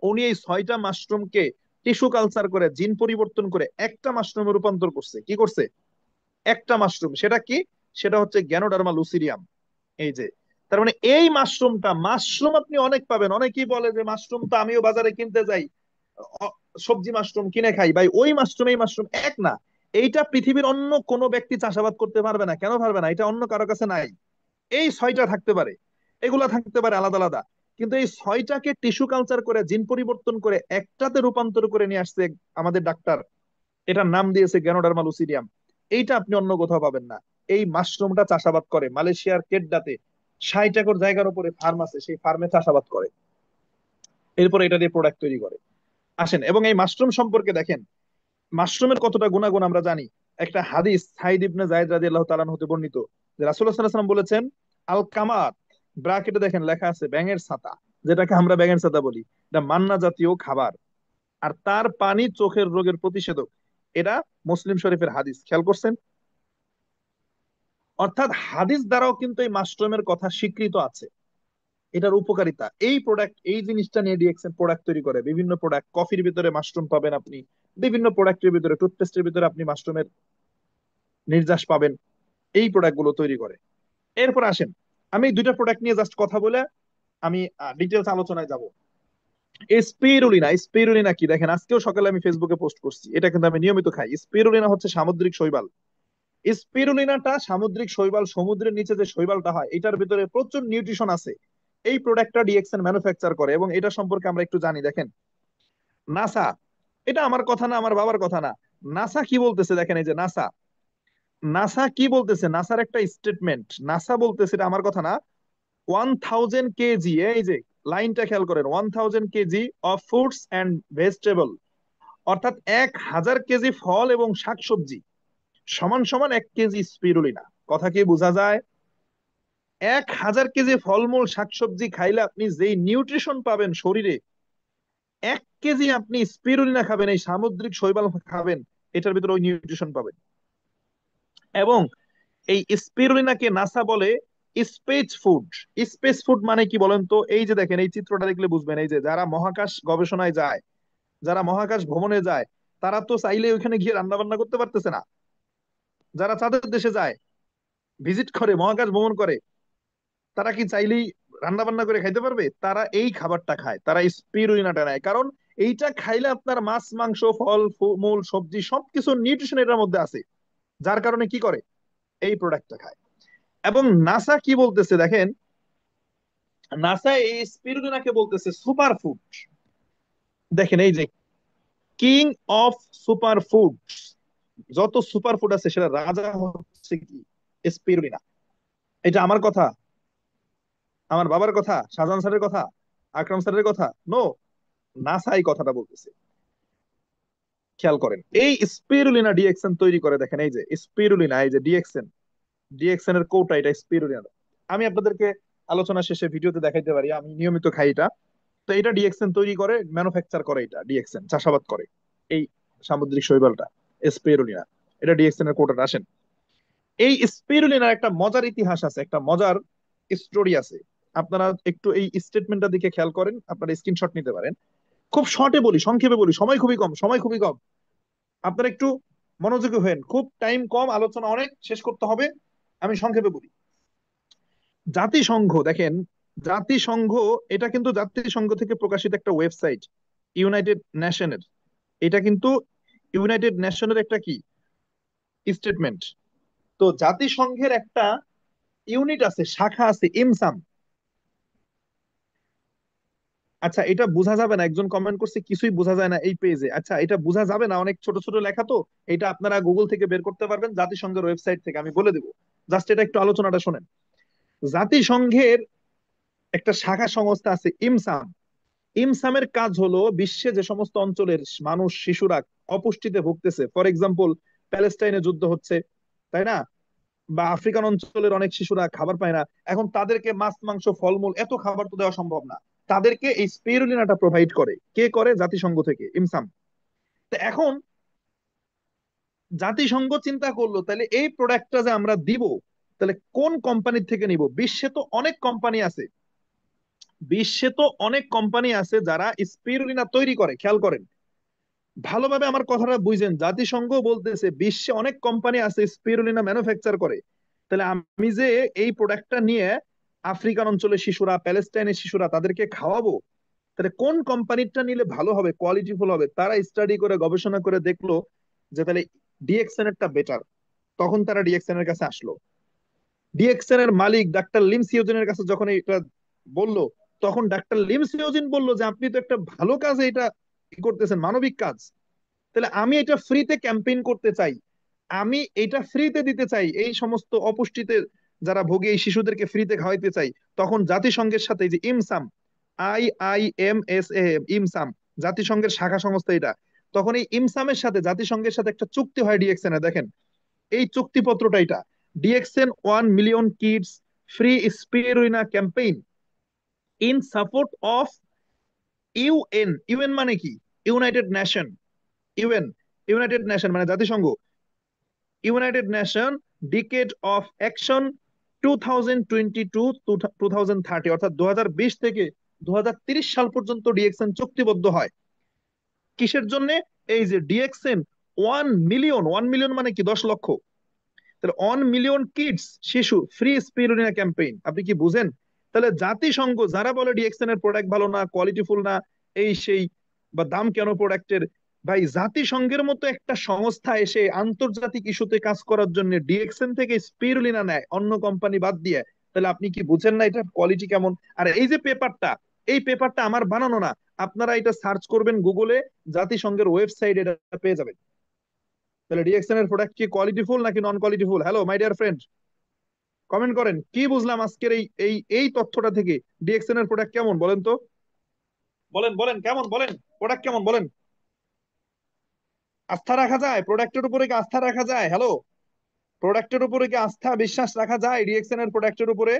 Speaker 2: উনি এই 6টা মাশরুমকে টিস্যু কালচার করে জিন পরিবর্তন করে একটা মাশরুমে রূপান্তর করছে। কি করছে? একটা মাশরুম। সেটা কি? সেটা হচ্ছে গ্যানোডার্মা লুসিডিয়াম। এই যে, তার মানে এই মাশরুমটা, মাশরুম আপনি অনেক পাবেন। অনেকেই বলে যে মাশরুম তো আমিও বাজারে কিনতে যাই, সবজি মাশরুম কিনে খাই। ভাই, ওই মাশরুম এই মাশরুম এক না। এইটা পৃথিবীর অন্য কোনো ব্যক্তি চাষাবাদ করতে পারবে না। কেন পারবে না? এটা অন্য কারো কাছে নাই। এই 6টা থাকতে পারে, এগুলা থাকতে পারে আলাদা আলাদা, কিন্তু এই 6টাকে টিস্যু কালচার করে জিন পরিবর্তন করে একটাতে রূপান্তর করে নিয়ে আসছে আমাদের ডাক্তার। এটার নাম দিয়েছে গ্যানোডার্মা লুসিডিয়াম। এইটা আপনি অন্য কোথাও পাবেন না। এই মাশরুমটা চাষাবাদ করে মালয়েশিয়ার কেড্ডাতে 60 একর জায়গার উপরে ফার্ম আছে, সেই ফার্মে চাষাবাদ করে, এরপর এটা দিয়ে প্রোডাক্ট তৈরি করে। আসেন, এবং এই মাশরুম সম্পর্কে দেখেন, মাশরুমের কতটা গুণাগুণ আমরা জানি। একটা হাদিস সাইদ ইবনে যায়েদ রাদিয়াল্লাহু তাআলা হতে বর্ণিত যে রাসূলুল্লাহ সাল্লাল্লাহু আলাইহি ওয়াসাল্লাম বলেছেন, আল কামাত, ব্র্যাকেটে দেখেন লেখা আছে ব্যাঙের ছাতা, যেটাকে আমরা ব্যাঙের ছাতা বলি, এটা মান্না জাতীয় খাবার। আর তার পানি চোখের রোগের প্রতিষেধক। এটা মুসলিম শরীফের হাদিস, খেয়াল করছেন? অর্থাৎ হাদিস দ্বারাও কিন্তু এই মাশরুমের কথা স্বীকৃত আছে, এটার উপকারিতা। এই প্রোডাক্ট, এই জিনিসটা নিয়ে ডিএক্সএন প্রোডাক্ট তৈরি করে। বিভিন্ন প্রোডাক্ট, কফির ভিতরে মাশরুম পাবেন আপনি, বিভিন্ন প্রোডাক্টের ভিতরে, টুথপেস্টের ভিতরে আপনি মাশরুমের নির্যাস পাবেন। এই প্রোডাক্ট গুলো তৈরি করে। এরপর আসেন, আমি এই 2টা প্রোডাক্ট নিয়ে জাস্ট কথা বলে আমি ডিটেলস আলোচনায় যাব। স্পিরুলিনা, স্পিরুলিনা কি দেখেন, আজকেও সকালে আমি ফেসবুকে পোস্ট করছি, এটা কিন্তু আমি নিয়মিত খাই। স্পিরুলিনা হচ্ছে সামুদ্রিক শৈবাল। স্পিরুলিনাটা সামুদ্রিক শৈবাল, সমুদ্রের নিচে যে শৈবালটা হয়, এটার ভিতরে প্রচুর নিউট্রিশন আছে। এই প্রোডাক্টটা ডিএক্সএন ম্যানুফ্যাকচার করে, এবং এটা সম্পর্কে আমরা একটু জানি। দেখেন, নাসা, এটা আমার কথা না, আমার বাবার কথা না, নাসা কি বলতেছে দেখেন। এই যে নাসা, নাসা কি বলতেছে, নাসার একটা স্টেটমেন্ট, নাসা বলতেছে, এটা আমার কথা না, 1000 কেজি, এই যে লাইনটা খেয়াল করেন, 1000 KG of fruits and vegetable, অর্থাৎ 1000 কেজি ফল এবং শাকসবজি সমান সমান 1 কেজি স্পিরুলিনা। কথা কি বোঝা যায়? 1000 কেজি ফলমূল শাকসবজি খাইলে আপনি যেই নিউট্রিশন পাবেন শরীরে, 1 কেজি আপনি স্পিরুলিনা খাবেন, এই সামুদ্রিক শৈবাল খাবেন, এটার ভিতরে ওই নিউট্রিশন পাবেন। এবং এই স্পিরুলিনাকে নাসা বলে স্পেস ফুড। স্পেস ফুড মানে কি বলেন তো? এই যে দেখেন, এই চিত্রটা দেখলে বুঝবেন। এই যে যারা মহাকাশ গবেষণায় যায়, যারা মহাকাশ ভ্রমণে যায়, তারা তো চাইলে ওইখানে গিয়ে রান্না বান্না করতে পারতেছে না। যারা চাঁদের দেশে যায়, ভিজিট করে, মহাকাশ ভ্রমণ করে, তারা কি চাইলেই রান্না বান্না করে খাইতে পারবে? তারা এই খাবারটা খায়, তারা স্পিরুলিনাটা নেয়। কারণ এইটা খাইলে আপনার মাছ মাংস ফল মূল সবজি সবকিছু নিউট্রিশন এটার মধ্যে আছে, যার কারণে কি করে, এই প্রোডাক্টটা খায়। এবং নাসা কি বলতেছে দেখেন, নাসা এই স্পিরুলিনাকে বলতেছে সুপার ফুড। দেখেন, এই যে কিং অফ সুপার ফুড, যত সুপার ফুড আছে সেটা রাজা হচ্ছে কি, স্পিরুলিনা। এটা আমার কথা, আমার বাবার কথা, শাহজাহান স্যারের কথা, আকরাম স্যারের কথা? নো, নাসা এই কথাটা বলতেছে। খেয়াল করেন, এই স্পিরুলিনা ডিএক্সএন তৈরি করে। দেখেন, এই যে স্পিরুলিনা, এই যে ডিএক্সএন, ডিএক্সএন এর কোটা, এটা স্পিরুলিনা। আমি আপনাদেরকে আলোচনা শেষে ভিডিওতে দেখাইতে পারি, আমি নিয়মিত খাই এটা। তো এটা ডিএক্সএন তৈরি করে, ম্যানুফ্যাকচার করে, এটা ডিএক্সএন চাষাবাদ করে এই সামুদ্রিক শৈবালটা, স্পিরুলিনা। এটা ডিএক্সএন এর কোটাটা। আসেন, এই স্পিরুলিনার একটা মজার ইতিহাস আছে, একটা মজার স্টোরি আছে। আপনারা একটু এই স্টেটমেন্টটা দিকে খেয়াল করেন, আপনারা স্ক্রিনশট নিতে পারেন। খুব শর্টে বলি, সংক্ষেপে বলি, সময় খুবই কম, সময় খুবই কম। আপনারা একটু মনোযোগী হবেন, খুব টাইম কম, আলোচনা অনেক, শেষ করতে হবে। আমি সংক্ষেপে বলি। জাতিসংঘ, দেখেন, জাতিসংঘ, এটা কিন্তু জাতিসংঘ থেকে প্রকাশিত একটা ওয়েবসাইট, ইউনাইটেড নেশনের। এটা কিন্তু ইউনাইটেড নেশনের একটা কি স্টেটমেন্ট। তো জাতিসংঘের একটা ইউনিট আছে, শাখা আছে, ইমসাম। আচ্ছা, এটা বোঝা যাবে না, একজন কমেন্ট করছে কিছুই বোঝা যায় না এই পেজে। আচ্ছা, এটা বোঝা যাবে না, অনেক ছোট ছোট লেখা তো। এটা আপনারা গুগল থেকে বের করতে পারবেন, জাতিসংঘের ওয়েবসাইট থেকে, আমি বলে দেবো। জাস্ট এটা একটু আলোচনাটা শোনেন। জাতিসংঘের একটা শাখা সংস্থা আছে, ইমসাম। ইমসামের কাজ হলো বিশ্বে যে সমস্ত অঞ্চলের মানুষ, শিশুরা অপুষ্টিতে ভুগতেছে, ফর এক্সাম্পল প্যালেস্টাইনে যুদ্ধ হচ্ছে, তাই না? বা আফ্রিকান অঞ্চলের অনেক শিশুরা খাবার পায় না, এখন তাদেরকে মাছ মাংস ফলমূল এত খাবার তো দেওয়া সম্ভব না, তাদেরকে এই স্পিরুলিনাটা প্রোভাইড করে। কে করে? জাতিসংঘ থেকে, ইমসাম। তো এখন জাতিসংঘ চিন্তা করলো, তাহলে এই প্রোডাক্টটা যে আমরা দিব, তাহলে কোন কোম্পানির থেকে নিব? বিশ্বে তো অনেক কোম্পানি আছে, বিশ্বে তো অনেক কোম্পানি আছে যারা স্পিরুলিনা তৈরি করে, খেয়াল করেন, ভালোভাবে আমার কথাটা বুঝেন, জাতিসংঘ বলতেছে বিশ্বে অনেক কোম্পানি আছে স্পিরুলিনা ম্যানুফ্যাকচার করে। তাহলে আমি যে এই প্রোডাক্টটা নিয়ে আফ্রিকান অঞ্চলের শিশুরা, প্যালেস্টাইনের শিশুরা তাদেরকে খাওয়াবো, তাহলে কোন কোম্পানিটা নিলে ভালো হবে, কোয়ালিটিফুল হবে, তারা স্টাডি করে গবেষণা করে দেখলো যে তাহলে ডিএক্সএন এরটা বেটার। তখন তারা ডিএক্সএন এর কাছে আসলো। ডিএক্সএন এর মালিক ডাক্তার লিম সিওজিনের কাছে যখন এটা বললো, তখন ডাক্তার লিম সিওজিন বললো যে আপনি তো একটা ভালো কাজে এটা কি করতেছেন, মানবিক কাজ, তাহলে আমি এটা ফ্রিতে ক্যাম্পেইন করতে চাই, আমি এটা ফ্রিতে দিতে চাই, এই সমস্ত অপুষ্টিতে যারা ভোগে এই শিশুদেরকে ফ্রিতে খাওয়াইতে চাই। তখন জাতিসংঘের সাথে এই যে ইমসাম, IIMSA, ইমসাম জাতিসংঘের শাখা সংস্থা এটা, তখন এই ইমসামের সাথে জাতিসংঘের সাথে একটা চুক্তি হয় ডিএক্সএন এ। দেখেন এই চুক্তিপত্রটা, এটা DXN 1 million kids free spirulina campaign in support of UN. UN মানে কি? United Nation. UN, United Nation মানে জাতিসংঘ। United Nation decade of action 2022-2030, অর্থাৎ 2020 থেকে 2030 সাল পর্যন্ত ডিএক্সএন চুক্তিবদ্ধ হয়। কিসের জন্য? এই যে ডিএক্সএন 1 মিলিয়ন, 1 মিলিয়ন মানে কি 10 লক্ষ, তাহলে 1 মিলিয়ন কিডস, শিশু ফ্রি স্পিরুলিনা ক্যাম্পেইন। আপনি কি বুঝেন? তাহলে জাতিসংঘ যারা বলে ডিএক্সএন এর প্রোডাক্ট ভালো না, কোয়ালিটিফুল না, এই সেই, বা দাম কেন প্রোডাক্টের, ভাই জাতিসংঘের মতো একটা সংস্থা এসে আন্তর্জাতিক ইস্যুতে কাজ করার জন্য ডিএক্সএন থেকে স্পিরুলিনা নেয় অন্য কোম্পানি বাদ দিয়ে, তাহলে আপনি কি বুঝেন না এটার কোয়ালিটি কেমন? আর এই যে পেপারটা, এই পেপারটা আমার বানানো না, আপনারা এটা সার্চ করবেন গুগলে, জাতিসংঘের ওয়েবসাইট, এটা পেয়ে যাবেন। তাহলে ডিএক্সএন এর প্রোডাক্ট কি কোয়ালিটিফুল নাকি non qualityful? Hello my dear friend, comment করেন, কি বুঝলাম আজকের এই এই এই তথ্যটা থেকে? ডিএক্সএন এর প্রোডাক্ট কেমন বলেন তো? বলেন বলেন, কেমন বলেন, প্রোডাক্ট কেমন বলেন? আস্থা রাখা যায় প্রোডাক্টের উপরে? কি আস্থা রাখা যায়? হ্যালো, প্রোডাক্টের উপরে কি আস্থা বিশ্বাস রাখা যায়? ডিএক্সএন এর প্রোডাক্টের উপরে,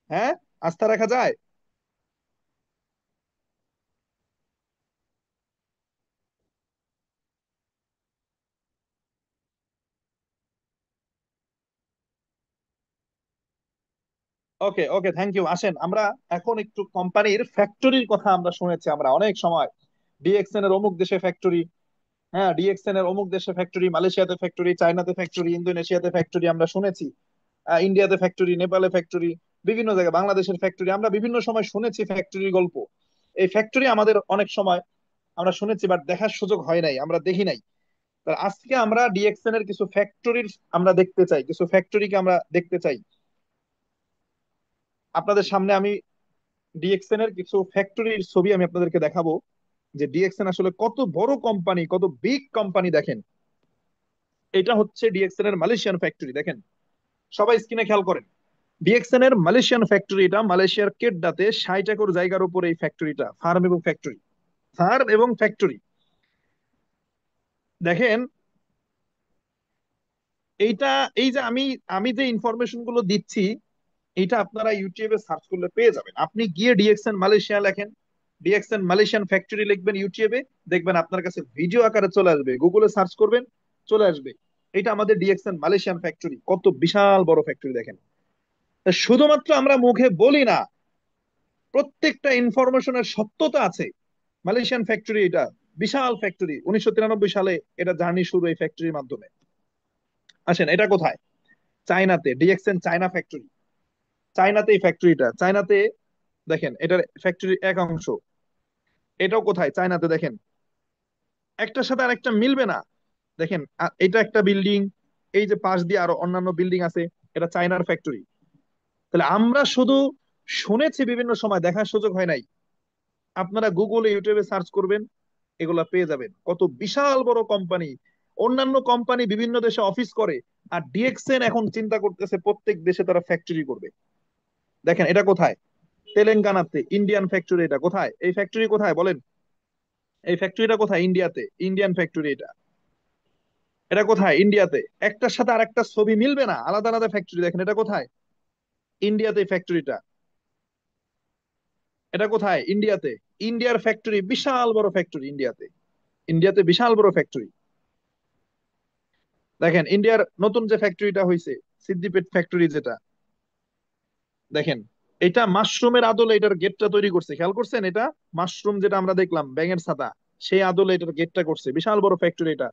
Speaker 2: হ্যাঁ, আস্থা রাখা যায়? ওকে ওকে, থ্যাংক ইউ। আসেন আমরা এখন একটু কোম্পানির ফ্যাক্টরির কথা আমরা শুনেছি আমরা অনেক সময়, ডিএক্সএন এর অমুক দেশে ফ্যাক্টরি, হ্যাঁ ডিএক্সএন এর অমুক দেশে ফ্যাক্টরি, মালয়েশিয়াতে ফ্যাক্টরি, চায়নাতে ফ্যাক্টরি, ইন্দোনেশিয়াতে ফ্যাক্টরি আমরা শুনেছি, ইন্ডিয়াতে ফ্যাক্টরি, নেপালে ফ্যাক্টরি, বিভিন্ন জায়গায় বাংলাদেশের ফ্যাক্টরি, আমরা বিভিন্ন সময় শুনেছি ফ্যাক্টরির গল্প। এই ফ্যাক্টরি আমাদের অনেক সময় আমরা শুনেছি, বাট দেখার সুযোগ হয় নাই, আমরা দেখি নাই। তা আজকে আমরা ডিএক্সএন এর কিছু ফ্যাক্টরির আমরা দেখতে চাই, কিছু ফ্যাক্টরিকে আমরা দেখতে চাই। আপনাদের সামনে আমি ডিএক্সএন এর কিছু ফ্যাক্টরির ছবি আমি আপনাদেরকে দেখাবো, যে ডিএক্সএন আসলে কত বড় কোম্পানি, কত বিগ কোম্পানি। দেখেন এটা হচ্ছে ডিএক্সএন এর মালয়েশিয়ান ফ্যাক্টরি, দেখেন সবাই স্ক্রিনে খেয়াল করেন। ডিএক্সএন এর মালয়েশিয়ান ফ্যাক্টরি, এটা মালয়েশিয়ার কেডাতে 60 একর জায়গার উপর এই ফ্যাক্টরিটা, ফার্ম এবং ফ্যাক্টরি, ফার্ম এবং ফ্যাক্টরি। দেখেন এইটা, এই যে আমি আমি যে ইনফরমেশন গুলো দিচ্ছি, এটা আপনারা ইউটিউবে সার্চ করলে পেয়ে যাবেন। আপনি গিয়ে ডিএক্সএন মালয়েশিয়া লেখেন, ডিএক্সএন মালয়েশিয়ান ফ্যাক্টরি লিখবেন ইউটিউবে, দেখবেন আপনার কাছে ভিডিও আকারে চলে আসবে, গুগলে সার্চ করবেন, চলে আসবে। এটা আমাদের ডিএক্সএন মালয়েশিয়ান ফ্যাক্টরি, কত বিশাল বড় ফ্যাক্টরি দেখেন। তা শুধুমাত্র আমরা মুখে বলি না, প্রত্যেকটা ইনফরমেশনের সত্যতা আছে। মালয়েশিয়ান ফ্যাক্টরি, এটা বিশাল ফ্যাক্টরি, 1993 সালে এটা জার্নি শুরু এই ফ্যাক্টরির মাধ্যমে। আসেন এটা কোথায়? চায়নাতে, ডিএক্সএন চায়না ফ্যাক্টরি, চায়নাতে এই ফ্যাক্টরিটা, চায়নাতে। দেখেন এটার ফ্যাক্টরির এক অংশ, এটাও কোথায়? চায়নাতে। দেখেন একটার সাথে আরেকটা মিলবে না। দেখেন এটা একটা বিল্ডিং, এই যে পাশ দিয়ে আরো অন্যান্য বিল্ডিং আছে, এটা চায়নার ফ্যাক্টরি। তাহলে আমরা শুধু শুনেছি, বিভিন্ন সময় দেখার সুযোগ হয় নাই। আপনারা গুগলে ইউটিউবে সার্চ করবেন, এগুলা পেয়ে যাবেন, কত বিশাল বড় কোম্পানি। অন্যান্য কোম্পানি বিভিন্ন দেশে অফিস করে, আর ডিএক্সএন এখন চিন্তা করতেছে প্রত্যেক দেশে তারা ফ্যাক্টরি করবে। দেখেন এটা কোথায়? তেলেঙ্গানাতে ইন্ডিয়ান ফ্যাক্টরি। এটা কোথায়? এই ফ্যাক্টরি কোথায় বলেন? এই ফ্যাক্টরিটা কোথায়? ইন্ডিয়াতে, ইন্ডিয়ান ফ্যাক্টরি এটা। এটা কোথায়? ইন্ডিয়াতে। একটার সাথে আরেকটা ছবি মিলবে না, আলাদা আলাদা ফ্যাক্টরি। দেখেন এটা কোথায়? ইন্ডিয়াতে এই ফ্যাক্টরিটা। এটা কোথায়? ইন্ডিয়াতে। ইন্ডিয়ার ফ্যাক্টরি, বিশাল বড় ফ্যাক্টরি ইন্ডিয়াতে, ইন্ডিয়াতে বিশাল বড় ফ্যাক্টরি। দেখেন ইন্ডিয়ার নতুন যে ফ্যাক্টরিটা হয়েছে, সিদ্দিপেট ফ্যাক্টরি যেটা, দেখেন এটা মাশরুমের আদলে এটার গেটটা তৈরি করছে, খেয়াল করছেন? এটা মাশরুম যেটা আমরা দেখলাম ব্যাঙের ছাতা, সেই আদলে এটার গেটটা করছে। বিশাল বড় ফ্যাক্টরি এটা,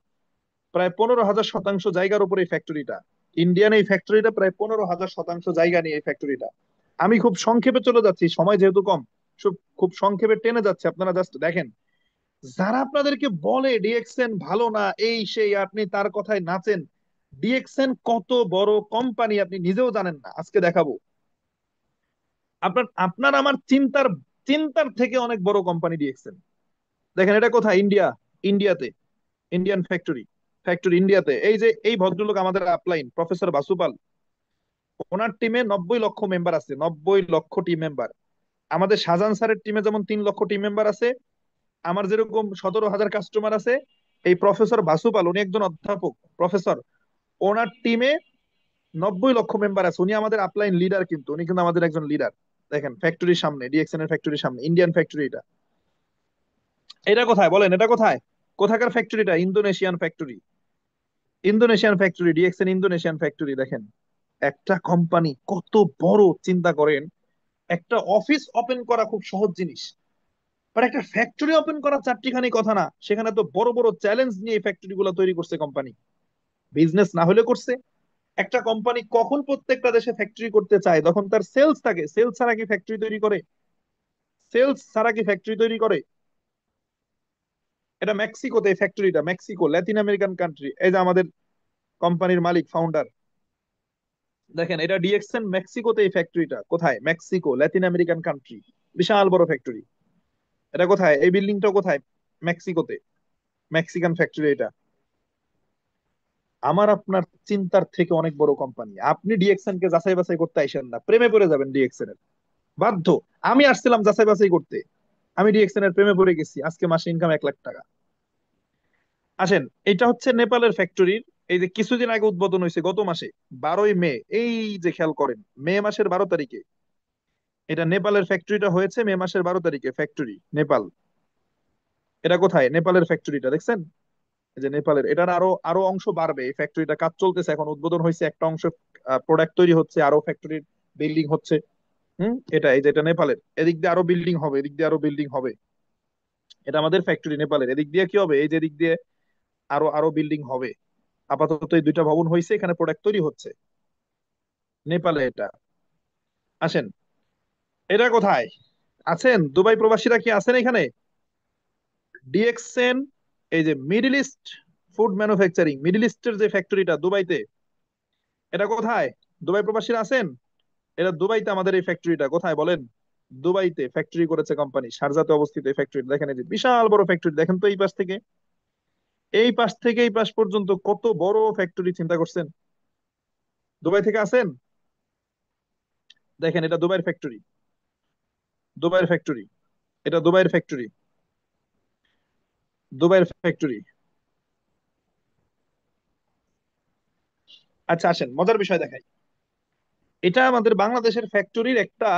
Speaker 2: প্রায় 15,000 শতাংশ জায়গার উপর এই ফ্যাক্টরিটা। ইন্ডিয়ান এই ফ্যাক্টরিটা প্রায় 15,000 শতাংশ জায়গা নিয়ে এই ফ্যাক্টরিটা। আমি খুব সংক্ষেপে চলে যাচ্ছি, সময় যেহেতু কম, খুব সংক্ষেপে টেনে যাচ্ছে, আপনারা জাস্ট দেখেন। যারা আপনাদেরকে বলে ডিএক্সএন ভালো না, এই সেই, আপনি তার কথায় নাচেন। ডিএক্সএন কত বড় কোম্পানি আপনি নিজেও জানেন না, আজকে দেখাবো। আপনার আপনার আমার চিন্তার চিন্তার থেকে অনেক বড় কোম্পানি ডিএক্সএন। দেখেন এটা কোথায়? ইন্ডিয়া। ইন্ডিয়াতে, ইন্ডিয়ান ফ্যাক্টরি। ফ্যাক্টরি ইন্ডিয়াতে। এই যে এই ভদ্রলোক আমাদের আপলাইন প্রফেসর বাসুপাল, ওনার টিমে 90 লক্ষ মেম্বার আছে, 90 লক্ষ টিম মেম্বার। আমাদের শাহজাহান স্যারের টিমে যেমন 3 লক্ষ টিম মেম্বার আছে, আমার যেরকম 17,000 কাস্টমার আছে, এই প্রফেসর বাসুপাল, উনি একজন অধ্যাপক প্রফেসর, ওনার টিমে 90 লক্ষ মেম্বার আছে। উনি আমাদের আপলাইন লিডার, কিন্তু উনি কিন্তু আমাদের একজন লিডার। দেখেন ফ্যাক্টরির সামনে, ডিএক্সএন এর ফ্যাক্টরির সামনে, ইন্ডিয়ান ফ্যাক্টরি এটা। এটা কোথায় বলেন? এটা কোথায়? কোথাকার ফ্যাক্টরিটা? Indonesian factory. Indonesian factory, DXN Indonesian factory. দেখেন একটা কোম্পানি কত বড়, চিন্তা করেন। একটা অফিস ওপেন করা খুব সহজ জিনিস, বাট একটা ফ্যাক্টরি ওপেন করা চারটিখানি কথা না। সেখানে তো বড় বড় চ্যালেঞ্জ নিয়ে এই ফ্যাক্টরি গুলো তৈরি করছে কোম্পানি। বিজনেস না হলে করছে। একটা কোম্পানি কখন প্রত্যেকটা দেশে ফ্যাক্টরি করতে চায়, তখন তার সেলস থাকে। সেলস ছাড়া কি ফ্যাক্টরি তৈরি করে? সেলস ছাড়া কি ফ্যাক্টরি তৈরি করে? এটা মেক্সিকোতে এই ফ্যাক্টরিটা, মেক্সিকো, ল্যাতিন আমেরিকান কান্ট্রি। এই যে আমাদের কোম্পানির মালিক ফাউন্ডার, দেখেন এটা ডিএক্সএন মেক্সিকোতে এই ফ্যাক্টরিটা। কোথায়? Mexico, Latin American country. বিশাল বড় ফ্যাক্টরি। এটা কোথায়? এই বিল্ডিংটা কোথায়? মেক্সিকোতে। মেক্সিকান ফ্যাক্টরি এটা। আমার আপনার চিন্তার থেকে অনেক বড় কোম্পানি। আপনি ডিএক্সএন কে যাচাই বাছাই করতে আইসেন না, প্রেমে পড়ে যাবেন ডিএক্সএন এর। বাধ্য। আমি আসছিলাম যাচাই বাছাই করতে। আমি ডিএক্সএন এর প্রেমে পড়ে গেছি, আজকে মাসে ইনকাম 1 লাখ টাকা। আসেন, এটা হচ্ছে নেপালের ফ্যাক্টরির। এই যে কিছুদিন আগে উদ্বোধন হয়েছে, গত মাসে 12ই মে। এই যে খেয়াল করেন, মে মাসের 12 তারিখে এটা নেপালের ফ্যাক্টরিটা হয়েছে। মে মাসের 12 তারিখে ফ্যাক্টরি নেপাল। এটা কোথায়? নেপালের ফ্যাক্টরিটা দেখছেন? এই যে নেপালের, এটার আরো আরো অংশ বাড়বে। এই ফ্যাক্টরিটা কাজ চলতেছে, এখন উদ্বোধন হয়েছে একটা অংশ, প্রোডাক্ট তৈরি হচ্ছে, আরো ফ্যাক্টরির বিল্ডিং হচ্ছে। এটা এই যে এটা নেপালের, এদিক দিয়ে আরো বিল্ডিং হবে, এদিক দিয়ে আরো বিল্ডিং হবে। এটা আমাদের ফ্যাক্টরি নেপালের। এদিক দিয়ে কি হবে? এই যে এদিক দিয়ে আরো আরো বিল্ডিং হবে। আপাতত এই দুইটা ভবন হয়েছে, এখানে প্রোডাক্ট তৈরি হচ্ছে নেপালে এটা। আসেন, এটা কোথায়? আছেন দুবাই প্রবাসীরা কি আছেন এখানে? ডিএক্সএন, এই যে middle east food manufacturing, middle ইস্টের যে ফ্যাক্টরিটা দুবাইতে, এটা কোথায়? দুবাই প্রবাসীরা আছেন? এটা দুবাইতে আমাদের এই ফ্যাক্টরিটা। কোথায় বলেন? দুবাইতে ফ্যাক্টরি করেছে কোম্পানি, শারজাতে অবস্থিত এই ফ্যাক্টরি। দেখেন এই যে বিশাল বড় ফ্যাক্টরি, দেখেন তো এই পাশ থেকে এই পাশ থেকে এই পাশ পর্যন্ত কত বড় ফ্যাক্টরি, চিন্তা করছেন? দুবাই থেকে আসেন, দেখেন এটা দুবাইয়ের ফ্যাক্টরি। দুবাইয়ের ফ্যাক্টরি, এটা দুবাইয়ের ফ্যাক্টরি, দুবাইয়ের ফ্যাক্টরি। আচ্ছা আসেন, মজার বিষয় দেখাই। এটা আমাদের বাংলাদেশের ফ্যাক্টরির একটা,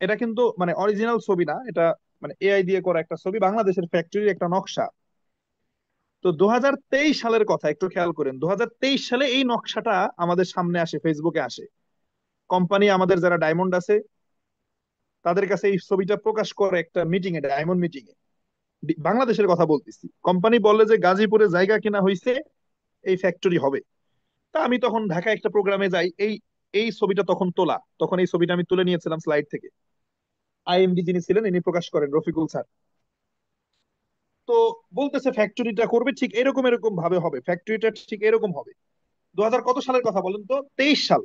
Speaker 2: এটা কিন্তু মানে অরিজিনাল ছবি না এটা, মানে এআই দিয়ে করা একটা ছবি, বাংলাদেশের ফ্যাক্টরির একটা নকশা। তো 2023 সালের কথা একটু খেয়াল করেন। 2023 সালে এই নকশাটা আমাদের সামনে আসে, ফেসবুকে আসে। কোম্পানি আমাদের যারা ডায়মন্ড আছে তাদের কাছে এই ছবিটা প্রকাশ করে একটা মিটিং এ, ডায়মন্ড মিটিং এ। বাংলাদেশের কথা বলতেছি। কোম্পানি বলে যে গাজীপুরে জায়গা কেনা হয়েছে, এই ফ্যাক্টরি হবে। তা আমি তখন ঢাকায় একটা প্রোগ্রামে যাই। এই এই ছবিটা তখন তোলা, তখন এই ছবিটা আমি তুলে নিয়েছিলাম স্লাইড থেকে। আইএমডি যিনি ছিলেন ইনি প্রকাশ করেন, রফিকুল স্যার। তো বলতেছে ফ্যাক্টরিটা করবে ঠিক এরকম এরকম ভাবে হবে, ফ্যাক্টরিটা ঠিক এরকম হবে। 2000 কত সালের কথা বলেন তো? 23 সাল।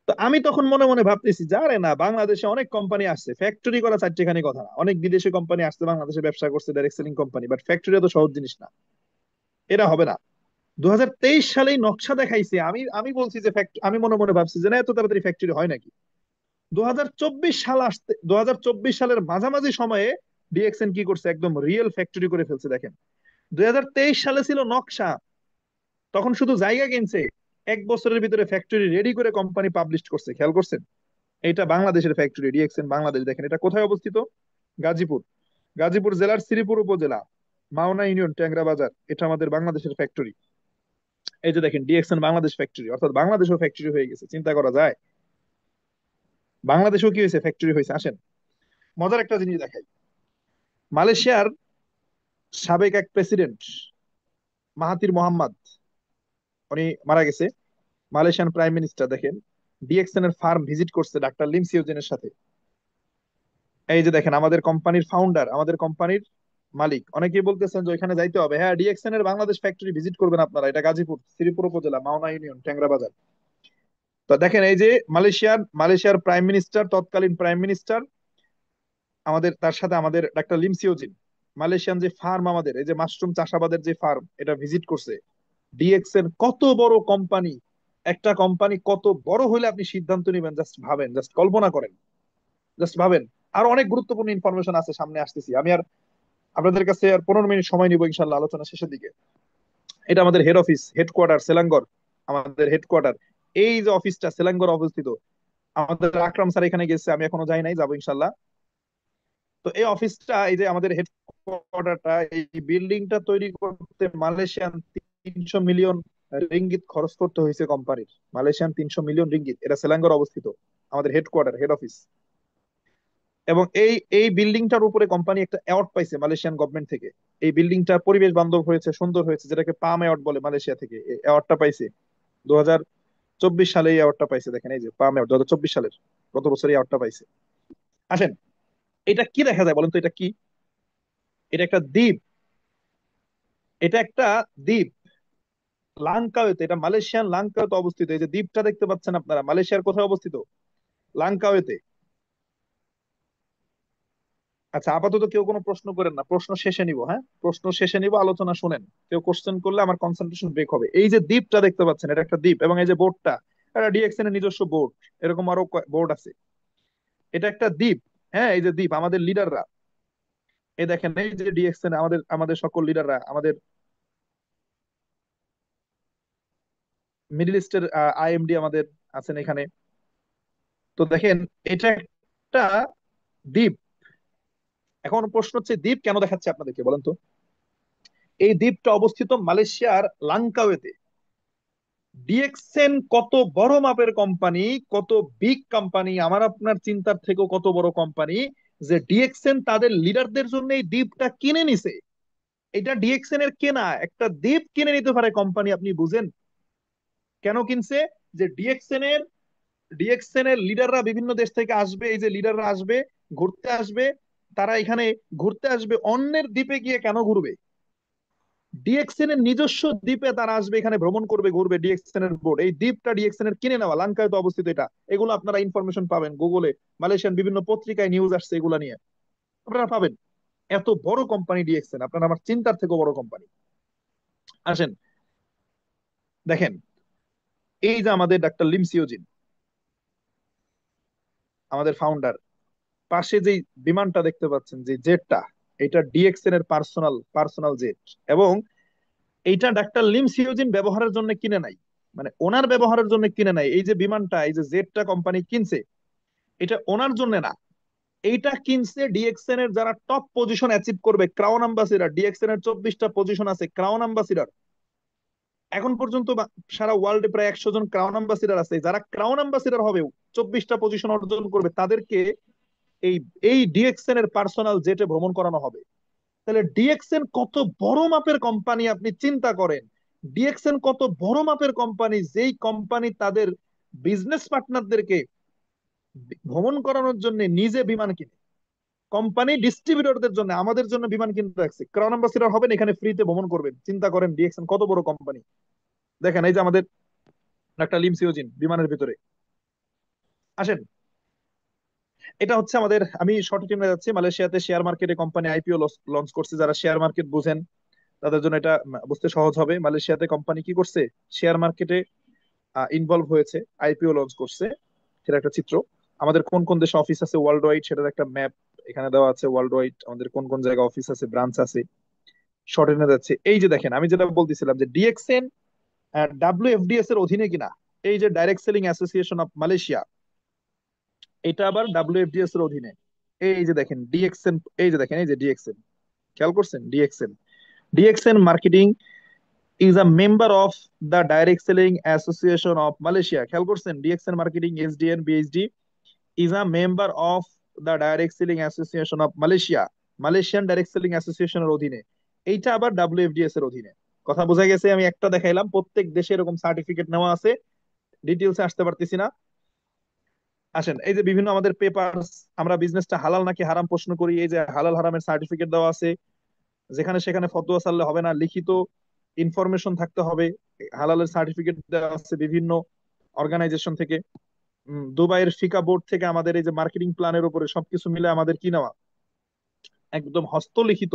Speaker 2: তো আমি তখন মনে মনে ভাবতেছি, যারে না বাংলাদেশে অনেক কোম্পানি আসছে, ফ্যাক্টরি করা চারটেখানি কথা না। অনেক বিদেশি কোম্পানি আসছে বাংলাদেশে, ব্যবসা করছে, direct selling company, but factory তো সহজ জিনিস না। এটা হবে না। 2023 সালেই নকশা দেখাইছে। আমি আমি বলছি যে আমি মনে মনে ভাবছি যে না, এত তাড়াতাড়ি ফ্যাক্টরি হয় নাকি। 2024 সাল আসতে, 2024 সালের মাঝামাঝি সময়ে ডিএক্সএন কি করছে, একদম রিয়েল ফ্যাক্টরি করে ফেলছে। দেখেন 2023 সালে ছিল নকশা, তখন শুধু জায়গা কিনছে। 1 বছরের ভিতরে ফ্যাক্টরি রেডি করে কোম্পানি পাবলিশ করছে, খেয়াল করছেন? এটা বাংলাদেশের ফ্যাক্টরি ডিএক্সএন বাংলাদেশ। দেখেন এটা কোথায় অবস্থিত? গাজীপুর। গাজীপুর জেলার শ্রীপুর উপজেলা, মাওনা ইউনিয়ন, ট্যাংরা বাজার। এটা আমাদের বাংলাদেশের ফ্যাক্টরি। এই যে দেখেন ডিএক্সএন বাংলাদেশ ফ্যাক্টরি, অর্থাৎ বাংলাদেশও ফ্যাক্টরি হয়ে গেছে, চিন্তা করা যায়? বাংলাদেশেও কি হয়েছে, ফ্যাক্টরি হয়েছে। আসেন মজার একটা জিনিস দেখাই। মালয়েশিয়ার সাবেক এক প্রেসিডেন্ট মাহাতির মোহাম্মদ, উনি মারা গেছে। মালয়েশিয়ান প্রাইম মিনিস্টার দেখেন ডিএক্সএন এর ফার্ম ভিজিট করছে ডাক্তার লিম সিওজেনের সাথে। এই যে দেখেন আমাদের কোম্পানির ফাউন্ডার, আমাদের কোম্পানির মালিক। অনেকেই বলতেছেন যে ওইখানে যাইতে হবে। হ্যাঁ, ডিএক্সএন এর বাংলাদেশ ফ্যাক্টরি ভিজিট করবেন আপনারা, এটা গাজীপুর শ্রীপুর উপজেলা মাওনা ইউনিয়ন ট্যাংরা বাজার। তো দেখেন এই যে মালয়েশিয়ার প্রাইম মিনিস্টার, তৎকালীন প্রাইম মিনিস্টার আমাদের, তার সাথে আমাদের ডাক্তার লিম সিওজিন মালয়েশিয়ান যে ফার্ম, আমাদের এই যে মাশরুম চাষাবাদের যে ফার্ম, এটা ভিজিট করছে। ডিএক্সএন কত বড় কোম্পানি, একটা কোম্পানি কত বড় হলে আপনি সিদ্ধান্ত নেবেন, জাস্ট ভাবেন, জাস্ট কল্পনা করেন, জাস্ট ভাবেন। আর অনেক গুরুত্বপূর্ণ ইনফরমেশন আছে, সামনে আসতেছি আমি। আর আপনাদের কাছে আর 15 মিনিট সময় নিব ইনশাল্লাহ আলোচনা শেষের দিকে। এটা আমাদের হেড অফিস, হেডকোয়ার্টার সেলাঙ্গর, আমাদের হেডকোয়ার্টার। এই যে অফিসটা সেলাঙ্গর অবস্থিত। আমাদের আকরাম স্যার এখানে গেছে, আমি এখনো যাই নাই, যাবো ইনশাল্লাহ। তো এই অফিসটা, এই যে আমাদের হেডকোয়ার্টারটা, এই বিল্ডিংটা তৈরি করতে মালয়েশিয়ান 300 মিলিয়ন রিঙ্গিত খরচ করতে হয়েছে কোম্পানির। মালয়েশিয়ান 300 মিলিয়ন রিঙ্গিত, এটা সেলাঙ্গর অবস্থিত আমাদের হেডকোয়ার্টার, হেড অফিস। এবং এই এই বিল্ডিংটার উপরে কোম্পানি একটা অ্যাওয়ার্ড পাইছে মালয়েশিয়ান গভর্নমেন্ট থেকে। এই বিল্ডিংটা পরিবেশ বান্ধব হয়েছে, সুন্দর হয়েছে, যেটাকে পাম অ্যাওয়ার্ড বলে, মালয়েশিয়া থেকে এই অ্যাওয়ার্ডটা পাইছে। 2024 সালে এই অ্যাওয়ার্ডটা পাইছে, দেখেন এই যে পাম অ্যাওয়ার্ড 2024 সালের, গত বছর এই অ্যাওয়ার্ডটা পাইছে। আসেন, এটা কি দেখা যায় বলেন তো, এটা কি? এটা একটা দ্বীপ, এটা একটা দ্বীপ লাংকাওয়েতে, এটা মালয়েশিয়ান লাংকাওয়েতে অবস্থিত। এই যে দ্বীপটা দেখতে পাচ্ছেন আপনারা, মালয়েশিয়ার কোথায় অবস্থিত? লাংকাওয়েতে। আচ্ছা, আপাতত কেউ কোনো প্রশ্ন করেন না, প্রশ্ন শেষে নিব। হ্যাঁ, প্রশ্ন শেষে নিব, আলোচনা শুনেন। কেউ কোশ্চেন করলে আমার কনসেন্ট্রেশন ব্রেক হবে। এই যে দ্বীপটা দেখতে পাচ্ছেন, এটা একটা দ্বীপ, এবং এই যে বোর্ডটা, এটা ডিএক্সএন এর নিজস্ব বোর্ড। এরকম আরো বোর্ড আছে। এটা একটা দ্বীপ। হ্যাঁ, এই যে দ্বীপ, আমাদের লিডাররা, এই দেখেন এই যে ডিএক্সএন, আমাদের আমাদের সকল লিডাররা, আমাদের মিডল ইস্টের আইএমডি আমাদের আছেন এখানে। তো দেখেন এটা একটা দ্বীপ। এখন প্রশ্ন হচ্ছে, দ্বীপ কেন দেখাচ্ছে আপনাদেরকে বলেন তো? এই দ্বীপটা অবস্থিত মালয়েশিয়ার লাংকাওয়েতে। ডিএক্সএন কত বড় মাপের কোম্পানি, কত বিগ কোম্পানি, আমার আপনার চিন্তার থেকেও কত বড় কোম্পানি, যে ডিএক্সএন তাদের লিডারদের জন্য এই দ্বীপটা কিনে নিছে। এটা ডিএক্সএন এর কেনা একটা দ্বীপ কিনে নিতে পারে কোম্পানি, আপনি বুঝেন কেন কিনছে? যে ডিএক্সএন এর লিডাররা বিভিন্ন দেশ থেকে আসবে, এই যে লিডাররা আসবে, ঘুরতে আসবে, তারা এখানে ঘুরতে আসবে, অন্যের দ্বীপে গিয়ে কেন ঘুরবে? ডিএক্সএন এর নিজস্ব দ্বীপে তারা আসবে, এখানে ভ্রমণ করবে, ঘুরবে। ডিএক্সএন এর বোর্ড, এই দ্বীপটা ডিএক্সএন এর কিনে নেওয়া, লঙ্কায় তো অবস্থিত এটা। এগুলো আপনারা ইনফরমেশন পাবেন গুগলে, মালয়েশিয়ান বিভিন্ন পত্রিকায় নিউজ আসছে এগুলা নিয়ে, আপনারা পাবেন। এত বড় কোম্পানি ডিএক্সএন, আপনারা আমার চিন্তার থেকেও বড় কোম্পানি। আসেন দেখেন, এই যে আমাদের ডাক্তার লিম সিওজিন, আমাদের ফাউন্ডার, পাশে যে বিমানটা দেখতে পাচ্ছেন, যে জেটটা, এটা ডিএক্সএন এর পার্সোনাল জেট। এবং এইটা ডাক্তার লিম সিওজিন ব্যবহারের জন্য কিনে নাই, মানে ওনার ব্যবহারের জন্য কিনে নাই। এই যে বিমানটা, এই যে জেটটা কোম্পানি কিনছে, এটা ওনার জন্য না। এইটা কিনছে ডিএক্সএন এর যারা টপ পজিশন অ্যাচিভ করবে, ক্রাউন অ্যাম্বাসিডার। ডিএক্সএন এর 24টা পজিশন আছে ক্রাউন অ্যাম্বাসিডার। এখন পর্যন্ত সারা ওয়ার্ল্ডে প্রায় 100 জন ক্রাউন অ্যাম্বাসিডার আছে, যারা ক্রাউন অ্যাম্বাসিডার হবে, 24টা পজিশন অর্জন করবে, তাদেরকে এই এই ডিএক্সএন এর পার্সোনাল জেটে ভ্রমণ করানো হবে। তাহলে ডিএক্সএন কত বড় মাপের কোম্পানি, আপনি চিন্তা করেন। ডিএক্সএন কত বড় মাপের কোম্পানি, যেই কোম্পানি তাদের বিজনেস পার্টনারদেরকে ভ্রমণ করানোর জন্য নিজে বিমান কিনে। কোম্পানি ডিস্ট্রিবিউটরদের জন্য, আমাদের জন্য বিমান কিনতে রাখছে। ক্রাউন অ্যাম্বাসিডার হবেন, এখানে ফ্রিতে ভ্রমণ করবেন। চিন্তা করেন ডিএক্সএন কত বড় কোম্পানি। দেখেন এই যে আমাদের একটা লিমসিওজিন বিমানের ভিতরে। আসেন, এটা হচ্ছে আমাদের, আমি শর্ট টিমে যাচ্ছি। মালয়েশিয়াতে শেয়ার মার্কেটে কোম্পানি আইপিও লঞ্চ করছে। যারা শেয়ার মার্কেট বুঝেন তাদের জন্য এটা বুঝতে সহজ হবে। মালয়েশিয়াতে কোম্পানি কি করছে, শেয়ার মার্কেটে ইনভলভ হয়েছে, আইপিও লঞ্চ করছে। সেটা একটা চিত্র। আমাদের কোন কোন দেশে অফিস আছে ওয়ার্ল্ড ওয়াইড, সেটার একটা ম্যাপ এখানে দেওয়া আছে। ওয়ার্ল্ড ওয়াইড আমাদের কোন কোন জায়গায় অফিস আছে, ব্রাঞ্চ আছে, শর্টেনে যাচ্ছে। এই যে দেখেন, আমি যেটা বলতেছিলাম যে ডিএক্সএন ডাব্লিউএফডিএস এর অধীনে কিনা। এই যে direct selling association of Malaysia, এটা আবার ডাব্লিউএফডিএস এর অধীনে। এই যে দেখেন ডিএক্সএন, এই যে দেখেন এই যে ডিএক্সএন, খেয়াল করছেন? DXN, DXN marketing is a member of the direct selling association of Malaysia. খেয়াল করছেন? DXN marketing, SDN, BHD, is a member of the direct selling association of Malaysia, Malaysian direct selling অ্যাসোসিয়েশনের অধীনে। এইটা আবার ডাব্লিউএফডিএস এর অধীনে। কথা বোঝা গেছে? আমি একটা দেখাইলাম, প্রত্যেক দেশে এরকম সার্টিফিকেট নেওয়া আছে। ডিটেলসে আসতে পারতেছি না। আসেন, এই যে বিভিন্ন আমাদের পেপারস, আমরা বিজনেসটা হালাল নাকি হারাম প্রশ্ন করি, এই যে হালাল হারামের সার্টিফিকেট দেওয়া আছে। যেখানে সেখানে ফতোয়া ছাড়লে হবে না, লিখিত ইনফরমেশন থাকতে হবে। হালালের সার্টিফিকেট দেওয়া আছে বিভিন্ন অর্গানাইজেশন থেকে। দুবাইয়ের ফিকা বোর্ড থেকে আমাদের এই যে মার্কেটিং প্ল্যানের উপরে সবকিছু মিলে আমাদের কি নেওয়া, একদম হস্তলিখিত,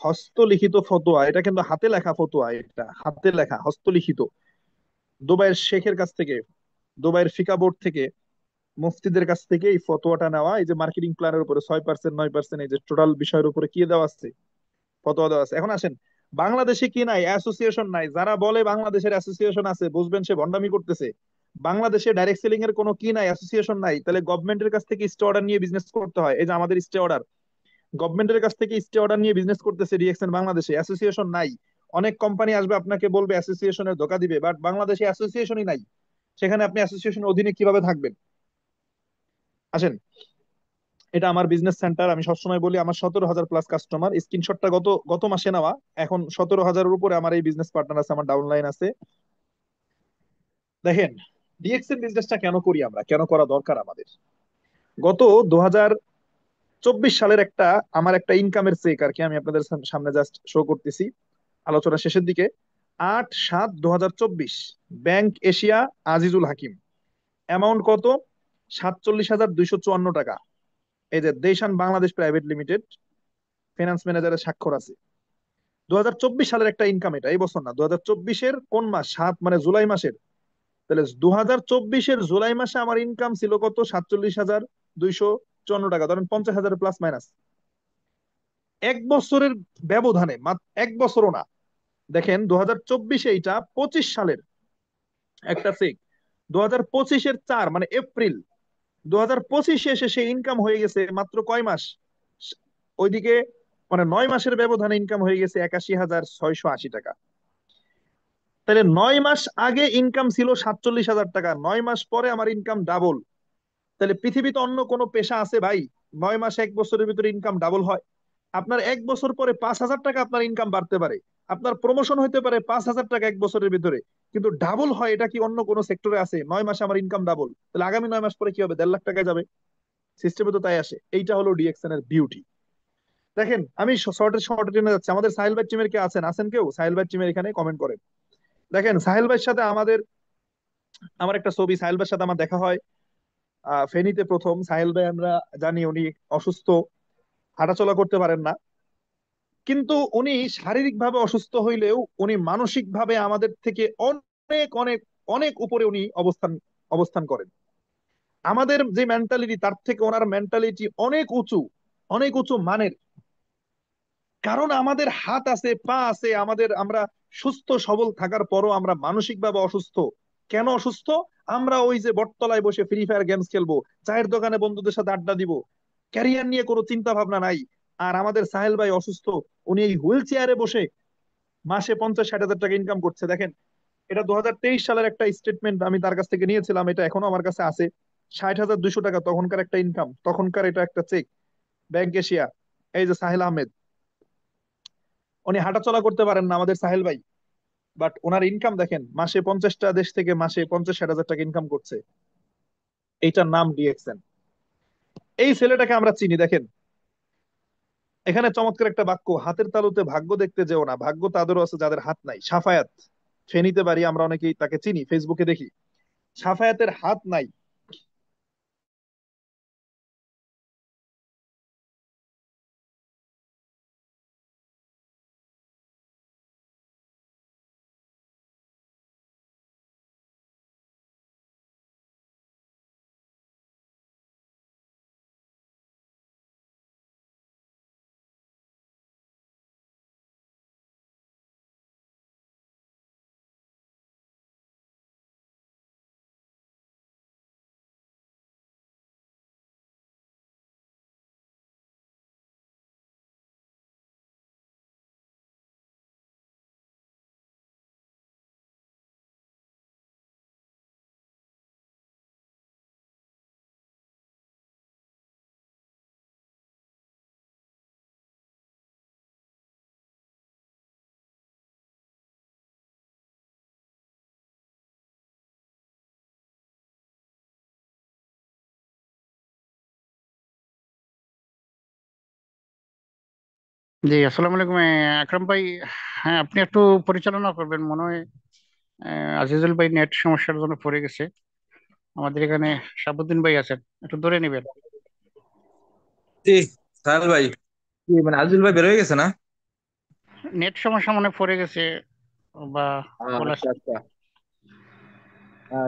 Speaker 2: হস্তলিখিত ফতোয়া। এটা কিন্তু হাতে লেখা ফতোয়া, এটা হাতে লেখা হস্তলিখিত। দুবাইয়ের শেখের কাছ থেকে, দুবাইয়ের ফিকা বোর্ড থেকে, মুফতিদের কাছ থেকে এই ফতোয়াটা নেওয়া। এই যে মার্কেটিং প্ল্যানের উপরে 6%, 9%, এই যে টোটাল বিষয়ের উপরে কি দেওয়া আছে, ফতোয়া দেওয়া আছে। এখন আসেন, বাংলাদেশে কি নাই? অ্যাসোসিয়েশন নাই। যারা বলে বাংলাদেশের অ্যাসোসিয়েশন আছে, বুঝবেন সে ভন্ডামি করতেছে। বাংলাদেশে ডাইরেক্ট সেলিং এর কোনো কি নাই, অ্যাসোসিয়েশন নাই। তাহলে গভর্নমেন্টের কাছ থেকে স্টে অর্ডার নিয়ে বিজনেস করতে হয়। এই যে আমাদের স্টে অর্ডার, গভর্নমেন্টের কাছ থেকে স্টে অর্ডার নিয়ে বিজনেস করতেছে ডিএক্সএন। বাংলাদেশে অ্যাসোসিয়েশন নাই। অনেক কোম্পানি আসবে আপনাকে বলবে অ্যাসোসিয়েশনের ধোকা দিবে, বাট বাংলাদেশে অ্যাসোসিয়েশনই নাই। সেখানে আপনি অ্যাসোসিয়েশনের অধীনে কিভাবে থাকবেন? আসেন, এটা আমার বিজনেস সেন্টার। আমি সবসময় বলি আমার 17,000+ কাস্টমার। স্ক্রিনশটটা গত গত মাসে নেওয়া। এখন 17,000-এর উপরে আমার এই বিজনেস পার্টনার আছে, আমার ডাউনলাইন আছে। দেখেন, ডিএক্সএন বিজনেসটা কেন করি আমরা, কেন করা দরকার আমাদের। গত 2024 সালের একটা, আমার একটা ইনকামের চেক আর কি, আমি আপনাদের সামনে জাস্ট শো করতেছি আলোচনা শেষের দিকে। 8/7/2024, ব্যাংক এশিয়া, আজিজুল হাকিম। অ্যামাউন্ট কত? 47,254 টাকা। এই যে দেশান বাংলাদেশ প্রাইভেট লিমিটেড, ফিনান্স ম্যানেজারের স্বাক্ষর আছে। 2024 সালের একটা ইনকাম, এটা এই বছর না, 2024-এর কোন মাস? 7 মানে জুলাই মাসের। তাহলে 2024-এর জুলাই মাসে আমার ইনকাম ছিল কত? 47,254 টাকা। ধরেন 50,000 প্লাস মাইনাস। এক বছরের ব্যবধানে, মাত্র এক বছরও না। দেখেন 2024-এ, এইটা 25 সালের একটা চেক। 2025-এর 4 মানে এপ্রিল, 2025-এ এসে সে ইনকাম হয়ে গেছে মাত্র কয় মাস? ওইদিকে মানে 9 মাসের ব্যবধানে ইনকাম হয়ে গেছে 81,680 টাকা। তাহলে 9 মাস আগে ইনকাম ছিল 47,000 টাকা, 9 মাস পরে আমার ইনকাম ডাবল। তাহলে পৃথিবীতে অন্য কোনো পেশা আছে ভাই 9 মাস 1 বছরের ভিতরে ইনকাম ডাবল হয়? আপনার 1 বছর পরে 5,000 টাকা আপনার ইনকাম বাড়তে পারে, আপনার প্রমোশন হতে পারে 5,000 টাকা 1 বছরের ভিতরে, কিন্তু ডাবল হয় এটা কি অন্য কোনো সেক্টরে আছে? 9 মাসে আমার ইনকাম ডাবল, তাহলে আগামী 9 মাস পরে কি হবে? 1.5 লাখ টাকায় যাবে। সিস্টেমে তো তাই আসে। এইটা হলো ডিএক্সএন এর বিউটি। দেখেন, আমি শর্টে শর্টে টেনে যাচ্ছি। আমাদের সাহেল ভাই টিমের কে আছেন? আছেন কেউ সাহেল ভাই টিমের? এখানে কমেন্ট করেন। দেখেন, সাহেল ভাইয়ের সাথে আমার একটা ছবি, সাহেল ভাইয়ের সাথে আমার দেখা হয় ফেনীতে প্রথম। সাহেল ভাই আমরা জানি উনি অসুস্থ, হাঁটাচলা করতে পারেন না। কিন্তু উনি শারীরিক ভাবে অসুস্থ হইলেও উনি মানসিক ভাবে আমাদের থেকে অনেক অনেক অনেক উপরে উনি অবস্থান অবস্থান করেন। আমাদের যে মেন্টালিটি, তার থেকে ওনার মেন্টালিটি অনেক উঁচু, অনেক উঁচু মানের। কারণ আমাদের হাত আছে, পা আছে, আমরা সুস্থ সবল থাকার পরও আমরা মানসিক ভাবে অসুস্থ। কেন অসুস্থ? আমরা ওই যে বটতলায় বসে ফ্রি ফায়ার গেমস খেলবো, চায়ের দোকানে বন্ধুদের সাথে আড্ডা দিব, ক্যারিয়ার নিয়ে কোনো চিন্তা ভাবনা নাই। আর আমাদের সাহেল ভাই অসুস্থ, উনি এই হুইল চেয়ারে বসে মাসে 50-60 হাজার টাকা ইনকাম করছে। দেখেন, এটা 2023 সালের একটা স্টেটমেন্ট, আমি তার কাছ থেকে নিয়েছিলাম, এটা এখনো আমার কাছে আছে। 60,200 টাকা তখনকার একটা ইনকাম, তখনকার এটা একটা চেক, ব্যাংক এশিয়া। এই যে সাহেল আহমেদ, উনি হাঁটাচলা করতে পারেন না আমাদের সাহেল ভাই, বাট ওনার ইনকাম দেখেন, মাসে 50টা দেশ থেকে মাসে 50-60 হাজার টাকা ইনকাম করছে। এইটার নাম ডিএক্সএন। এই ছেলেটাকে আমরা চিনি। দেখেন, এখানে চমৎকার একটা বাক্য, হাতের তালুতে ভাগ্য দেখতে যেও না, ভাগ্য তাদেরও আছে যাদের হাত নাই। সাফায়াত, ফেনীতে বাড়ি, আমরা অনেকেই তাকে চিনি, ফেসবুকে দেখি। সাফায়াতের হাত নাই।
Speaker 3: জি, আসসালামু আলাইকুম। আকরাম ভাই, হ্যাঁ, আপনি একটু পরিচালনা করবেন মনে হয়। আজিজুল ভাই নেট সমস্যার জন্য পড়ে গেছে। আমাদের এখানে শাহাবুদ্দিন ভাই আছেন, একটু ধরে নেবেন।
Speaker 4: জি, সাহেল ভাই, কি মানে আজিল ভাই বের হয়ে গেছে না?
Speaker 3: নেট সমস্যা মনে হয় পড়ে গেছে বা বলা।
Speaker 4: আচ্ছা আচ্ছা।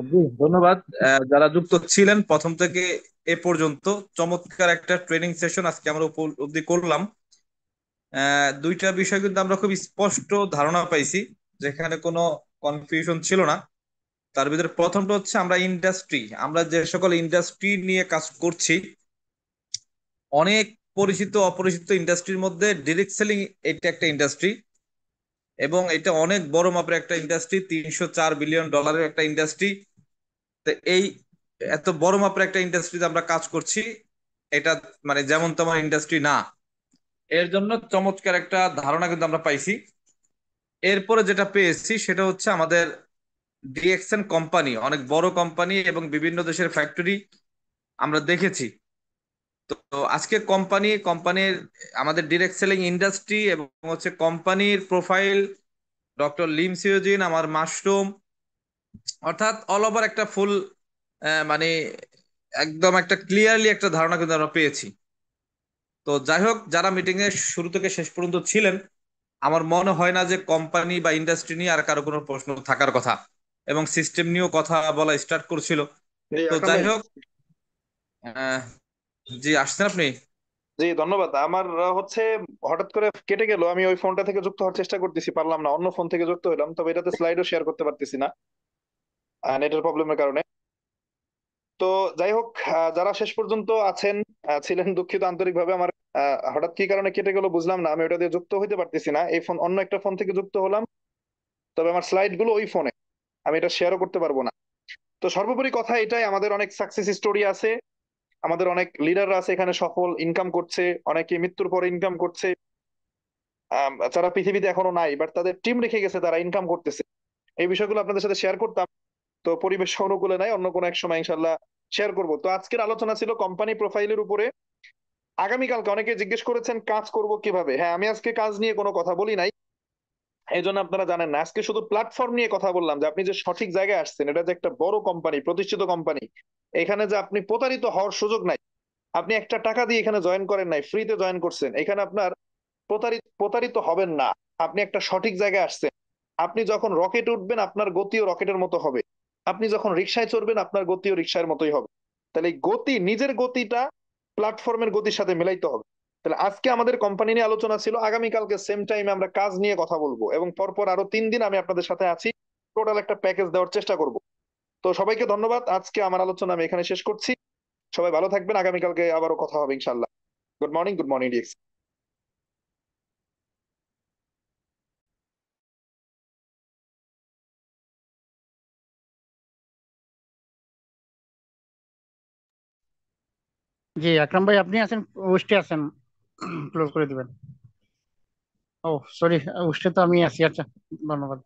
Speaker 4: জি, ধন্যবাদ। যারা যুক্ত ছিলেন প্রথম থেকে এ পর্যন্ত, চমৎকার একটা ট্রেনিং সেশন আজকে আমরা উপলব্ধি করলাম। দুইটা বিষয় কিন্তু আমরা খুব স্পষ্ট ধারণা পাইছি, যেখানে কোনো কনফিউশন ছিল না। তার ভিতরে প্রথমটা হচ্ছে আমরা যে সকল ইন্ডাস্ট্রি নিয়ে কাজ করছি, অনেক পরিচিত অপরিচিত ইন্ডাস্ট্রির মধ্যে ডিরেক্ট সেলিং এটা একটা ইন্ডাস্ট্রি, এবং এটা অনেক বড় মাপের একটা ইন্ডাস্ট্রি, $304 বিলিয়ন একটা ইন্ডাস্ট্রি। তো এই এত বড় মাপের একটা ইন্ডাস্ট্রিতে আমরা কাজ করছি, এটা মানে যেমন তেমন ইন্ডাস্ট্রি না। এর জন্য চমৎকার একটা ধারণা কিন্তু আমরা পাইছি। এরপরে যেটা পেয়েছি সেটা হচ্ছে আমাদের ডিএক্সএন কোম্পানি অনেক বড় কোম্পানি এবং বিভিন্ন দেশের ফ্যাক্টরি আমরা দেখেছি। তো আজকে কোম্পানির আমাদের ডিরেক্ট সেলিং ইন্ডাস্ট্রি এবং হচ্ছে কোম্পানির প্রোফাইল, ডক্টর লিম সিওজিন, আমার মাশরুম, অর্থাৎ অল ওভার একটা ফুল, মানে একদম একটা ক্লিয়ারলি একটা ধারণা কিন্তু আমরা পেয়েছি। তো যাই হোক, যারা মিটিং এর শুরু থেকে শেষ পর্যন্ত ছিলেন, আমার মনে হয় না যে কোম্পানি বা ইন্ডাস্ট্রি নিয়ে আর কারো কোনো প্রশ্ন থাকার কথা, এবং সিস্টেম নিয়েও কথা বলা স্টার্ট করছিল।
Speaker 2: এই
Speaker 4: তো
Speaker 2: আকরাম
Speaker 4: যাই
Speaker 2: ভাই।
Speaker 4: হোক, আহ, জি আসছেন আপনি।
Speaker 2: জি, ধন্যবাদ। আমার হচ্ছে হঠাৎ করে কেটে গেল, আমি ওই ফোনটা থেকে যুক্ত হওয়ার চেষ্টা করতেছি, পারলাম না, অন্য ফোন থেকে যুক্ত হলাম, তবে এটাতে স্লাইডও শেয়ার করতে পারতেছি না নেটের প্রবলেমের কারণে। তো যাই হোক, যারা শেষ পর্যন্ত আছেন, ছিলেন, দুঃখিত আন্তরিকভাবে। আমার হঠাৎ কি কারণে কেটে গেল বুঝলাম না, আমি ওটা দিয়ে যুক্ত হইতে পারতেছি না, এই ফোন অন্য একটা ফোন থেকে যুক্ত হলাম, তবে আমার স্লাইড গুলো ওই ফোনে, আমি এটা শেয়ারও করতে পারবো না। তো সর্বোপরি কথা এটাই, আমাদের অনেক সাকসেস স্টোরি আছে, আমাদের অনেক লিডাররা আছে এখানে সফল, ইনকাম করছে, অনেকে মৃত্যুর পরে ইনকাম করছে, যারা পৃথিবীতে এখনো নাই বাট তাদের টিম রেখে গেছে, তারা ইনকাম করতেছে। এই বিষয়গুলো আপনাদের সাথে শেয়ার করতাম, তো পরিবেশ অনুকূলে নাই, অন্য কোনো এক সময় ইনশাল্লাহ শেয়ার করব। তো আজকের আলোচনা ছিল কোম্পানি প্রোফাইলের উপরে। আগামীকালকে অনেকে জিজ্ঞেস করেছেন কাজ করব কিভাবে। হ্যাঁ, আমি আজকে কাজ নিয়ে কোনো কথা বলি নাই, এই জন্য আপনারা জানেন না। আজকে শুধু প্ল্যাটফর্ম নিয়ে কথা বললাম, যে আপনি যে সঠিক জায়গায় আসছেন, এটা যে একটা বড় কোম্পানি, প্রতিষ্ঠিত কোম্পানি, এখানে যে আপনি প্রতারিত হওয়ার সুযোগ নাই। আপনি একটা টাকা দিয়ে এখানে জয়েন করেন নাই, ফ্রিতে জয়েন করছেন, এখানে আপনার প্রতারিত হবেন না। আপনি একটা সঠিক জায়গায় আসছেন। আপনি যখন রকেটে উঠবেন, আপনার গতিও রকেটের মতো হবে। আপনি যখন রিকশায় চড়বেন, আপনার গতিও রিকশার মতোই হবে। তাহলে এই গতি, নিজের গতিটা প্ল্যাটফর্মের গতির সাথে মিলাইতে হবে। তাহলে আজকে আমাদের কোম্পানি নিয়ে আলোচনা ছিল, আগামীকালকে সেম টাইমে আমরা কাজ নিয়ে কথা বলবো, এবং পরপর আরো 3 দিন আমি আপনাদের সাথে আছি, টোটাল একটা প্যাকেজ দেওয়ার চেষ্টা করব। তো সবাইকে ধন্যবাদ, আজকে আমার আলোচনা আমি এখানে শেষ করছি। সবাই ভালো থাকবেন, আগামীকালকে আবারও কথা হবে ইনশাল্লাহ। Good morning, good morning.
Speaker 3: জি, আকরাম ভাই, আপনি আছেন, উষ্টে আছেন, ক্লোজ করে দিবেন। ও, সরি, উষ্টে তো আমি আছি। আচ্ছা, ধন্যবাদ।